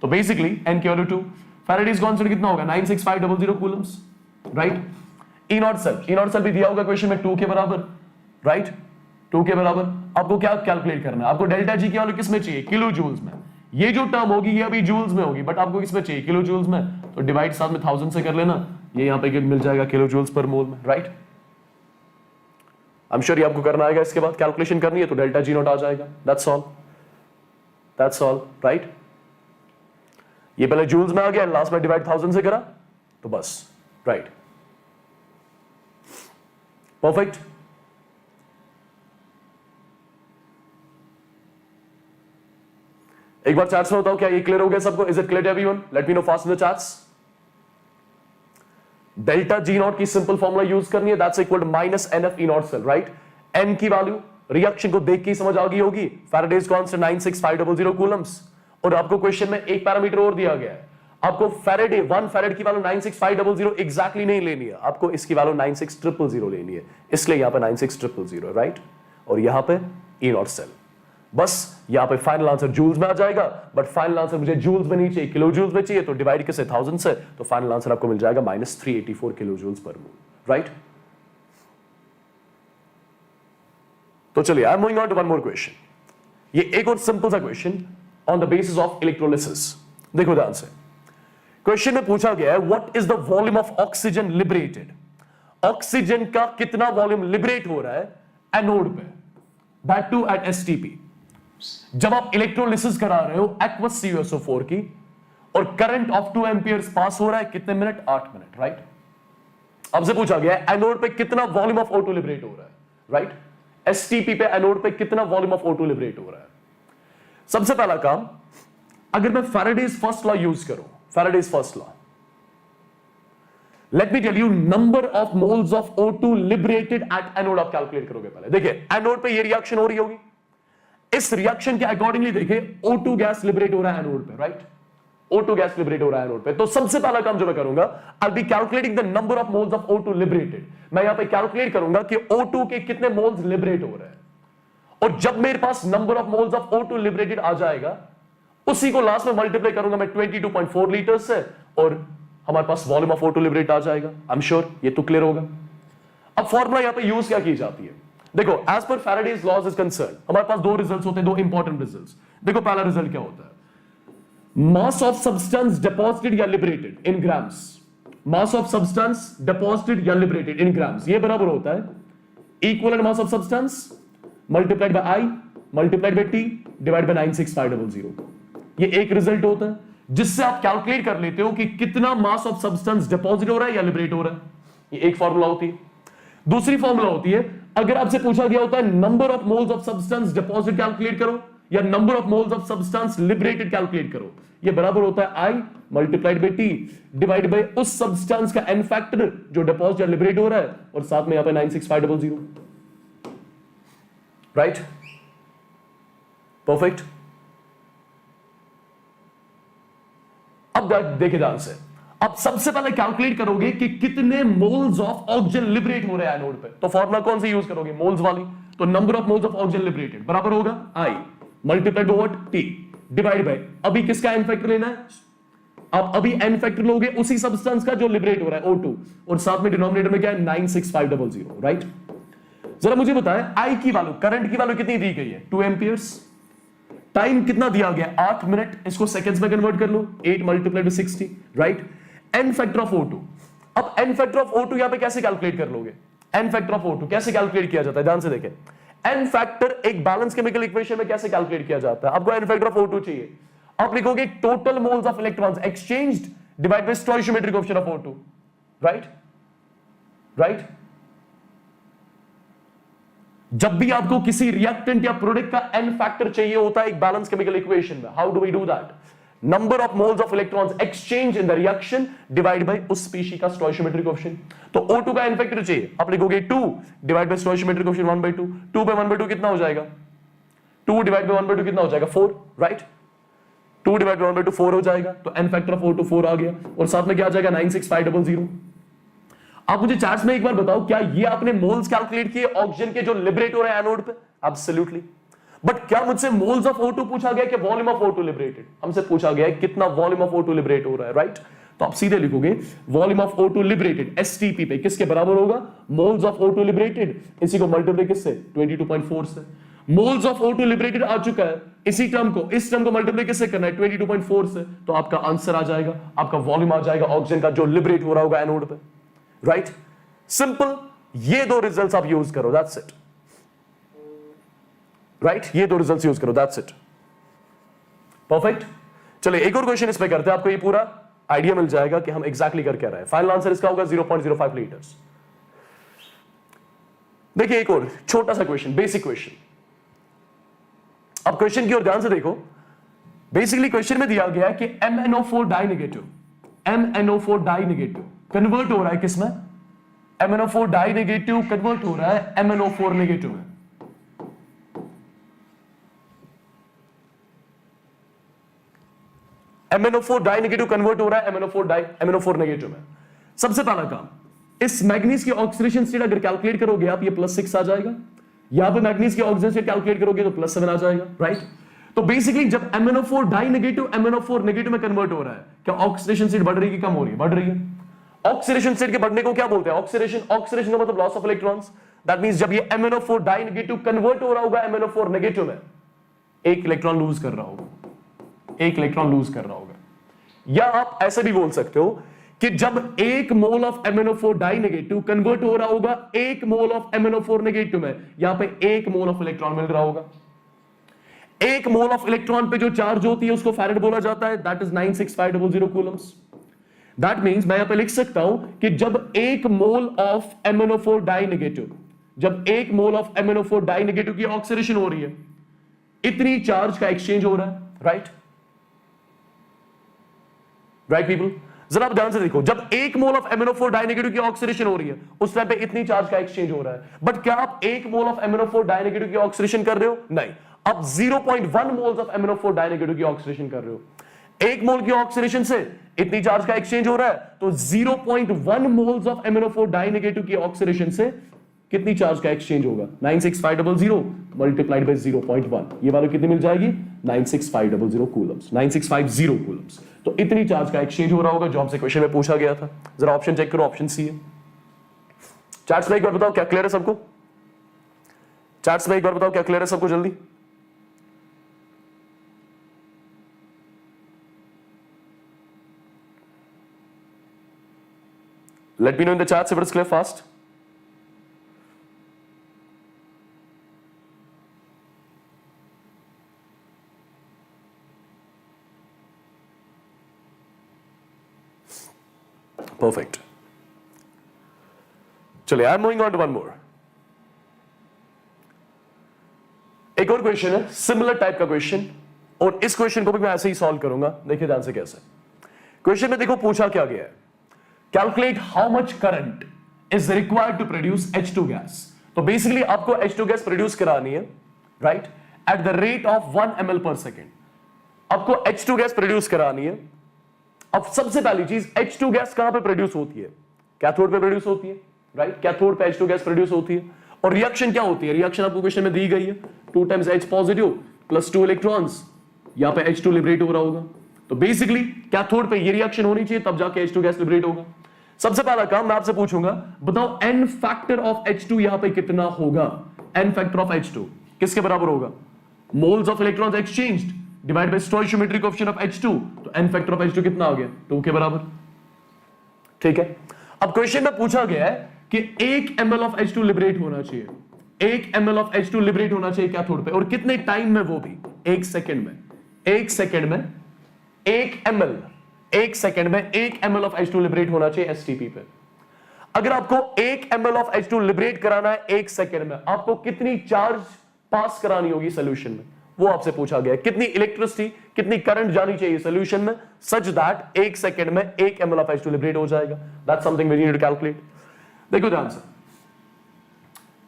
तो बेसिकली n की वैल्यू 2, फैराडेज कांस्टेंट कितना होगा 96500 coulombs, right. E not cell भी दिया होगा क्वेश्चन में 2 के बराबर, राइट, 2 के बराबर। आपको क्या कैलकुलेट करना है, आपको डेल्टा जी की वैल्यू किस में चाहिए, किलो जूल्स में। ये जो टर्म होगी ये अभी जूल्स में होगी, बट आपको किस में चाहिए, किलो जूल्स में, तो डिवाइड साथ में 1000 से कर लेना, ये यहां पे मिल जाएगा किलो जूल्स पर मोल में, राइट। आई एम श्योर ये आपको करना आएगा, इसके बाद कैलकुलेशन करनी है तो डेल्टा जी नॉट आ जाएगा, दैट्स ऑल, राइट। ये पहले जूल्स में आ गया, लास्ट में डिवाइड 1000 से करा, तो बस, राइट, परफेक्ट। एक बार चैट्स में बताओ क्या ये क्लियर हो गया सबको, is it clear to everyone, let me know fast in the chats. Delta G naught की सिंपल फॉर्मूला यूज करनी है, that's equal to minus N F E not cell, right. N की वैल्यू रिएक्शन को देख के ही समझ आ गई होगी, फैराडेज कांस्टेंट 96500 कूलम्स, और आपको क्वेश्चन में एक पैरामीटर और दिया गया है, आपको फैराडे 1 फैराड की वैल्यू 96500 एग्जैक्टली नहीं लेनी है, आपको इसकी वैल्यू 96000 लेनी है, इसलिए यहां पे 96000, राइट, और यहां पे ई नॉट सेल। बस यहां पे फाइनल आंसर जूल्स में आ जाएगा, बट फाइनल आंसर मुझे जूल्स में नहीं चाहिए, किलो जूल्स में चाहिए, तो डिवाइड किसे 1000 से, तो फाइनल आंसर आपको मिल जाएगा -384 किलो जूल्स पर मोल, राइट। तो चलिए I am moving on to one more question. ये एक और सिंपल सा question on the basis of electrolysis. देखो ध्यान से, क्वेश्चन में पूछा गया है what is the volume of oxygen liberated, oxygen का कितना वॉल्यूम लिबरेट हो रहा है एनोड पे, दैट टू एट एसटीपी। जब आप इलेक्ट्रोलिसिस करा रहे हो एक्वस CuSO4 की, और करंट ऑफ 2 एम्पियर्स पास हो रहा है, कितने मिनट, 8 मिनट, राइट। आपसे पूछा गया है एनोड पे कितना वॉल्यूम ऑफ O2 लिबरेट हो रहा है, राइट। एसटीपी पे एनोड पे कितना वॉल्यूम ऑफ O2 लिबरेट हो रहा है। सबसे पहला काम, अगर मैं फैराडेज फर्स्ट लॉ यूज करूं, Faraday's first law, let me tell you number of moles of O2 liberated at anode आप कैलकुलेट करोगे। पहले देखिए एनोड पे ये रिएक्शन हो रही होगी, इस रिएक्शन के अकॉर्डिंगली देखिए O2 गैस लिबरेट हो रहा है एनोड पे, राइट, O2 गैस लिबरेट हो रहा है एनोड पे। तो सबसे पहला काम जो मैं करूंगा, I be calculating the number of moles of O2 liberated. मैं यहां पे कैलकुलेट करूंगा कि O2 के कितने मोल्स लिबरेट हो रहे हैं, और जब मेरे पास number of moles of O2 liberated आ जाएगा, उसी को लास्ट में मल्टीप्लाई करूंगा मैं 22.4 लीटर से, और हमारे पास वॉल्यूम ऑफ O2 लिबरेट आ जाएगा। आई एम श्योर ये तो क्लियर होगा। अब फॉर्मूला यहां पे यूज क्या की जाती है, देखो as per Faraday's laws is concern, हमारे पास 2 रिजल्ट्स होते हैं, 2 इंपॉर्टेंट रिजल्ट्स। देखो पहला रिजल्ट क्या होता है, मास ऑफ सब्सटेंस डिपॉजिटेड या liberated in grams, mass of substance deposited या लिबरेटेड इन ग्राम्स, ये बराबर होता है equivalent mass of substance multiplied by I multiplied by T divide by 96500। ये एक रिजल्ट होता है जिससे आप कैलकुलेट कर लेते हो कि कितना मास ऑफ सब्सटेंस डिपॉजिट हो रहा है या लिबरेट हो रहा है, ये एक फॉर्मूला होती है। दूसरी फॉर्मूला होती है, अगर आपसे पूछा गया होता है number of moles of substance deposit calculate करो या number of moles of substance liberated calculate करो, ये बराबर होता है आई multiplied by T divide by उस सब्सटेंस का एन फैक्टर जो डिपॉजिट या लिबरेट हो रहा है, और साथ में यहां पे 96500, राइट, परफेक्ट। अब देखिए ध्यान से, अब सबसे पहले कैलकुलेट करोगे कि कितने मोल्स ऑफ ऑक्सीजन लिबरेट हो रहे हैं एनोड पे, तो फॉर्मूला कौन सी यूज करोगे, मोल्स वाली। तो number of moles of oxygen liberated बराबर होगा आई multiplied by T divide by, अभी किसका एन फैक्टर लेना है, आप अभी एन फैक्टर लोगे उसी सब्सटेंस का जो लिबरेट हो रहा है O2, और साथ में डिनोमिनेटर में क्या है 96500, राइट। जरा मुझे बताएं आई की वैल्यू, करंट की वैल्यू कितनी दी गई है 2 एम्पियर्स, टाइम कितना दिया गया 8 मिनट, इसको सेकंड्स में कन्वर्ट कर लो 8 multiplied by 60, right. N factor of O2, अब एन फैक्टर ऑफ O2 यहां पे कैसे कैलकुलेट कर लोगे, एन फैक्टर ऑफ O2 कैसे कैलकुलेट किया जाता है, ध्यान से देखें। एन फैक्टर एक बैलेंस केमिकल इक्वेशन में कैसे कैलकुलेट किया जाता है, आपको एन फैक्टर ऑफ O2 चाहिए, आप लिखोगे total moles of electrons exchanged divide by स्टोइशियोमेट्रिक coefficient of O2, right. जब भी आपको किसी रिएक्टेंट या प्रोडक्ट का n फैक्टर चाहिए होता है एक बैलेंस केमिकल इक्वेशन में, how do we do that? Number of moles of electrons exchange in the reaction divide by उस स्पीशीज का स्टोइशियोमेट्रिक कोएफिशिएंट। तो O2 का n फैक्टर चाहिए, आप लिखोगे 2 डिवाइड बाय स्टोइशियोमेट्रिक कोएफिशिएंट 1/2। 2 by 1/2 कितना हो जाएगा? 2 डिवाइड बाय 1/2 कितना हो जाएगा? 4, राइट। 2 डिवाइड बाय 1/2 4 हो जाएगा, तो n फैक्टर ऑफ O2 4 आ गया, और साथ में क्या आ जाएगा? 96500। आप मुझे चार्ट्स में एक बार बताओ, क्या ये आपने मोल्स कैलकुलेट किए ऑक्सीजन के जो लिबरेट हो रहे हैं एनोड पे? एब्सोल्युटली। बट क्या मुझसे मोल्स ऑफ O2 पूछा गया कि वॉल्यूम ऑफ O2 लिबरेटेड? हमसे पूछा गया है कितना वॉल्यूम ऑफ O2 लिबरेट हो रहा है, राइट। तो आप सीधे लिखोगे volume of O2 liberated STP पे किसके बराबर होगा? मोल्स ऑफ O2 लिबरेटेड, इसी को मल्टीप्लाई किससे? 22.4 से। मोल्स ऑफ O2 लिबरेटेड आ चुका है, इसी टर्म को इस टर्म को मल्टीप्लाई किससे करना है? 22.4 से। तो आपका आंसर आ जाएगा, आपका वॉल्यूम आ जाएगा ऑक्सीजन का जो लिबरेट हो रहा होगा एनोड पे, राइट। सिंपल, ये दो रिजल्ट्स आप यूज करो, दैट्स इट, राइट। ये दो रिजल्ट्स यूज करो, दैट्स इट, परफेक्ट। चलिए एक और क्वेश्चन इस पे करते हैं, आपको ये पूरा आइडिया मिल जाएगा कि हम एग्जैक्टली कर क्या रहे हैं। फाइनल आंसर इसका होगा 0.05 लीटर्स। देखिए एक और छोटा सा क्वेश्चन, बेसिक क्वेश्चन। अब क्वेश्चन की ओर ध्यान से देखो। बेसिकली क्वेश्चन में दिया गया है कि MnO4 डाई नेगेटिव कन्वर्ट हो रहा है किसमें? MnO4 डाई नेगेटिव कन्वर्ट हो रहा है MnO4 नेगेटिव में। MnO4 डाई नेगेटिव कन्वर्ट हो रहा है MnO4 नेगेटिव में। सबसे पहला काम, इस मैग्नीज की ऑक्सीडेशन स्टेट अगर कैलकुलेट करोगे आप, ये +6 आ जाएगा। यहां पे मैग्नीज की ऑक्सीडेशन स्टेट कैलकुलेट करोगे तो +7 आ जाएगा, राइट। तो बेसिकली जब MnO4 die negative MnO4 negative में कन्वर्ट हो रहा है, क्या ऑक्सीडेशन स्टेट बढ़ रही है कि कम हो रही है? बढ़ रही है। ऑक्सीडेशन स्टेट के बढ़ने को क्या बोलते हैं? ऑक्सीडेशन का मतलब loss of electrons. That means जब ये MnO4 डाई नेगेटिव कन्वर्ट हो रहा होगा MnO4 नेगेटिव में, एक इलेक्ट्रॉन लूज कर रहा होगा। या आप ऐसे भी बोल सकते हो कि जब 1 mole of MnO4 die negative convert हो रहा होगा 1 मोल ऑफ MnO4 नेगेटिव में, यहां पे 1 मोल ऑफ इलेक्ट्रॉन मिल रहा होगा। 1 मोल ऑफ इलेक्ट्रॉन पे जो चार्ज होती है उसको फैरेड बोला जाता है, that is 96500 Coulomb's. That means मैं यहां पे लिख सकता हूं कि जब 1 mole of MnO4 die negative, जब 1 mole of MnO4 die negative की ऑक्सीडेशन हो रही है, इतनी चार्ज का एक्सचेंज हो रहा है, राइट पीपल। जरा आप ध्यान से देखो, जब 1 mole of MnO4 die negative की ऑक्सीडेशन हो रही है उस टाइम पे इतनी चार्ज का एक्सचेंज हो रहा है। बट क्या आप 1 mole of MnO4 die negative की ऑक्सीडेशन कर रहे हो? नहीं, आप 0.1 moles of MnO4 die negative की ऑक्सीडेशन कर रहे हो। 1 मोल की ऑक्सीडेशन से इतनी चार्ज का एक्सचेंज हो रहा है, तो 0.1 moles of MnO4 die negative की ऑक्सीडेशन से कितनी चार्ज का एक्सचेंज होगा? 96500 मल्टीप्लाइड बाय 0.1, ये वाली कितनी मिल जाएगी? 96500 कूलम्स, 9650 कूलम्स। तो इतनी चार्ज का एक्सचेंज हो रहा होगा जो हमसे क्वेश्चन में पूछा गया था। जरा ऑप्शन चेक करो, ऑप्शन सी है। चार्ट्स में एक बार बताओ क्या क्लियर है सबको? चार्ट्स में एक बार बताओ क्या क्लियर है सबको, जल्दी। Let me know in the charts if it's clear fast. Perfect. चलिए, I am moving on to one more. एक और क्वेश्चन है, सिमिलर टाइप का क्वेश्चन, और इस क्वेश्चन को भी मैं ऐसे ही सॉल्व करूंगा। देखिए ध्यान से कैसे। क्वेश्चन में देखो पूछा क्या गया है, calculate how much current is required to produce H2 gas. तो बेसिकली आपको H2 गैस प्रोड्यूस करानी है, right, at the rate of 1 ml per second. आपको H2 गैस प्रोड्यूस करानी है। अब सबसे पहली चीज, H2 गैस कहां पे प्रोड्यूस होती है? कैथोड पे प्रोड्यूस होती है, राइट। कैथोड पे H2 गैस प्रोड्यूस होती है। और रिएक्शन क्या होती है? रिएक्शन आपको क्वेश्चन में दी गई है, 2 times H positive plus 2 electrons, यहां पे H2 लिबरेट हो रहा होगा। तो बेसिकली कैथोड पे ये रिएक्शन होनी चाहिए, तब जाके H2 गैस लिबरेट होगा। सबसे पहला काम मैं आपसे पूछूंगा, बताओ n फैक्टर ऑफ H2 यहां पे कितना होगा? n फैक्टर ऑफ H2 किसके बराबर होगा? Moles of electrons exchanged divide by स्टोइशियोमेट्रिक coefficient of H2। तो n फैक्टर ऑफ H2 कितना आ गया? 2 के बराबर, ठीक है। अब क्वेश्चन में पूछा गया है कि 1 ml ऑफ H2 लिबरेट होना चाहिए, 1 ml ऑफ H2 लिबरेट होना चाहिए कैथोड पे, और कितने टाइम में? वो भी 1 सेकंड में। 1 सेकंड में 1 ml, 1 सेकेंड में 1 ml ऑफ H2 लिबरेट होना चाहिए एसटीपी पे। अगर आपको 1 ml ऑफ H2 लिबरेट कराना है 1 सेकेंड में, आपको कितनी चार्ज पास करानी होगी सोल्यूशन में, वो आपसे पूछा गया है। कितनी इलेक्ट्रिसिटी, कितनी करंट जानी चाहिए सोल्यूशन में सच दैट 1 सेकेंड में 1 ml ऑफ H2 लिबरेट हो जाएगा। That's something we need to calculate. देखो ध्यान से,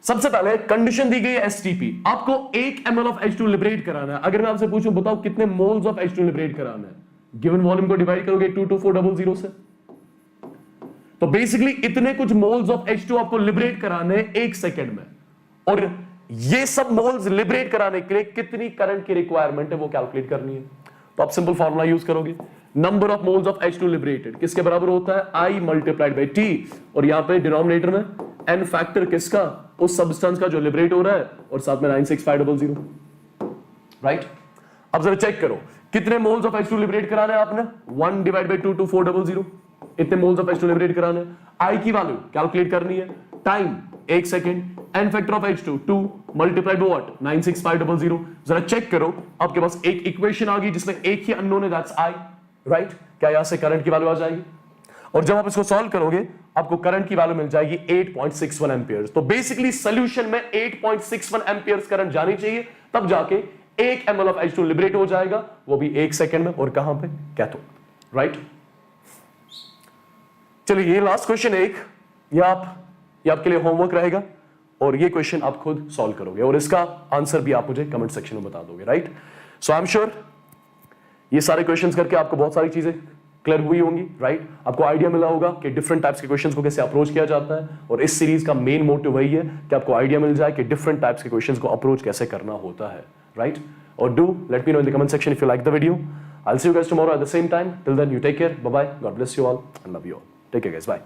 सबसे पहले कंडीशन दी गई है एसटीपी, आपको 1 ml ऑफ H2 लिबरेट कराना है। अगर मैं आपसे पूछूं बताओ कितने मोल्स ऑफ H2 लिबरेट कराना है, गिवन वॉल्यूम को डिवाइड करोगे 22400 से, तो बेसिकली इतने कुछ मोल्स ऑफ H2 आपको लिबरेट कराने हैं 1 सेकेंड में, और ये सब मोल्स लिबरेट कराने के लिए कितनी करंट की रिक्वायरमेंट है वो कैलकुलेट करनी है। तो आप सिंपल फॉर्मूला यूज करोगे, number of moles of H2 liberated किसके बराबर होता है, I मल्टीप्लाइड बाई T, और यहां पे डिनोमिनेटर में n फैक्टर किसका, उस सब्सटेंस का जो लिबरेट हो रहा है, और साथ में 96500, राइट। अब जरा चेक करो कितने मोल्स ऑफ H2 लिबरेट कराना है आपने, 1 डिवाइड बाई 22400, इतने मोल्स ऑफ H2 लिबरेट कराने हैं। I की वैल्यू कैलकुलेट करनी है, time 1 second, n factor of H2 2 multiplied by what 96500। जरा चेक करो आपके पास एक इक्वेशन आ गई जिसमें एक ही अननोन है, दैट्स I, राइट। क्या यहां से करंट की वैल्यू आ जाएगी, और जब आप इसको सॉल्व करोगे आपको करंट की वैल्यू मिल जाएगी 8.61 एम्पियर्स। तो बेसिकली सॉल्यूशन में 8.61 एम्पियर्स करंट जानी चाहिए, तब जाके 1 ml ऑफ H2 लिबरेट हो जाएगा, वो भी 1 सेकेंड में, और कहां पे, कैथोड, राइट। चलिए ये लास्ट क्वेश्चन एक, ये आपके लिए होमवर्क रहेगा, और ये क्वेश्चन आप खुद सॉल्व करोगे, और इसका आंसर भी आप मुझे कमेंट सेक्शन में बता दोगे, right. So I am sure ये सारे क्वेश्चंस करके आपको बहुत सारी चीजें क्लियर हुई होंगी, राइट। आपको आइडिया मिला होगा कि डिफरेंट टाइप्स के क्वेश्चंस को कैसे अप्रोच किया जाता है, और इस सीरीज का मेन मोटिव वही है कि आपको आइडिया मिल जाए कि डिफरेंट टाइप्स के क्वेश्चंस को अप्रोच कैसे करना होता है, राइट। और do let me know in the comment section if you like the video. I will see you guys tomorrow at the same time. Till then you take care, bye bye, God bless you all and love you all. Take care guys, bye.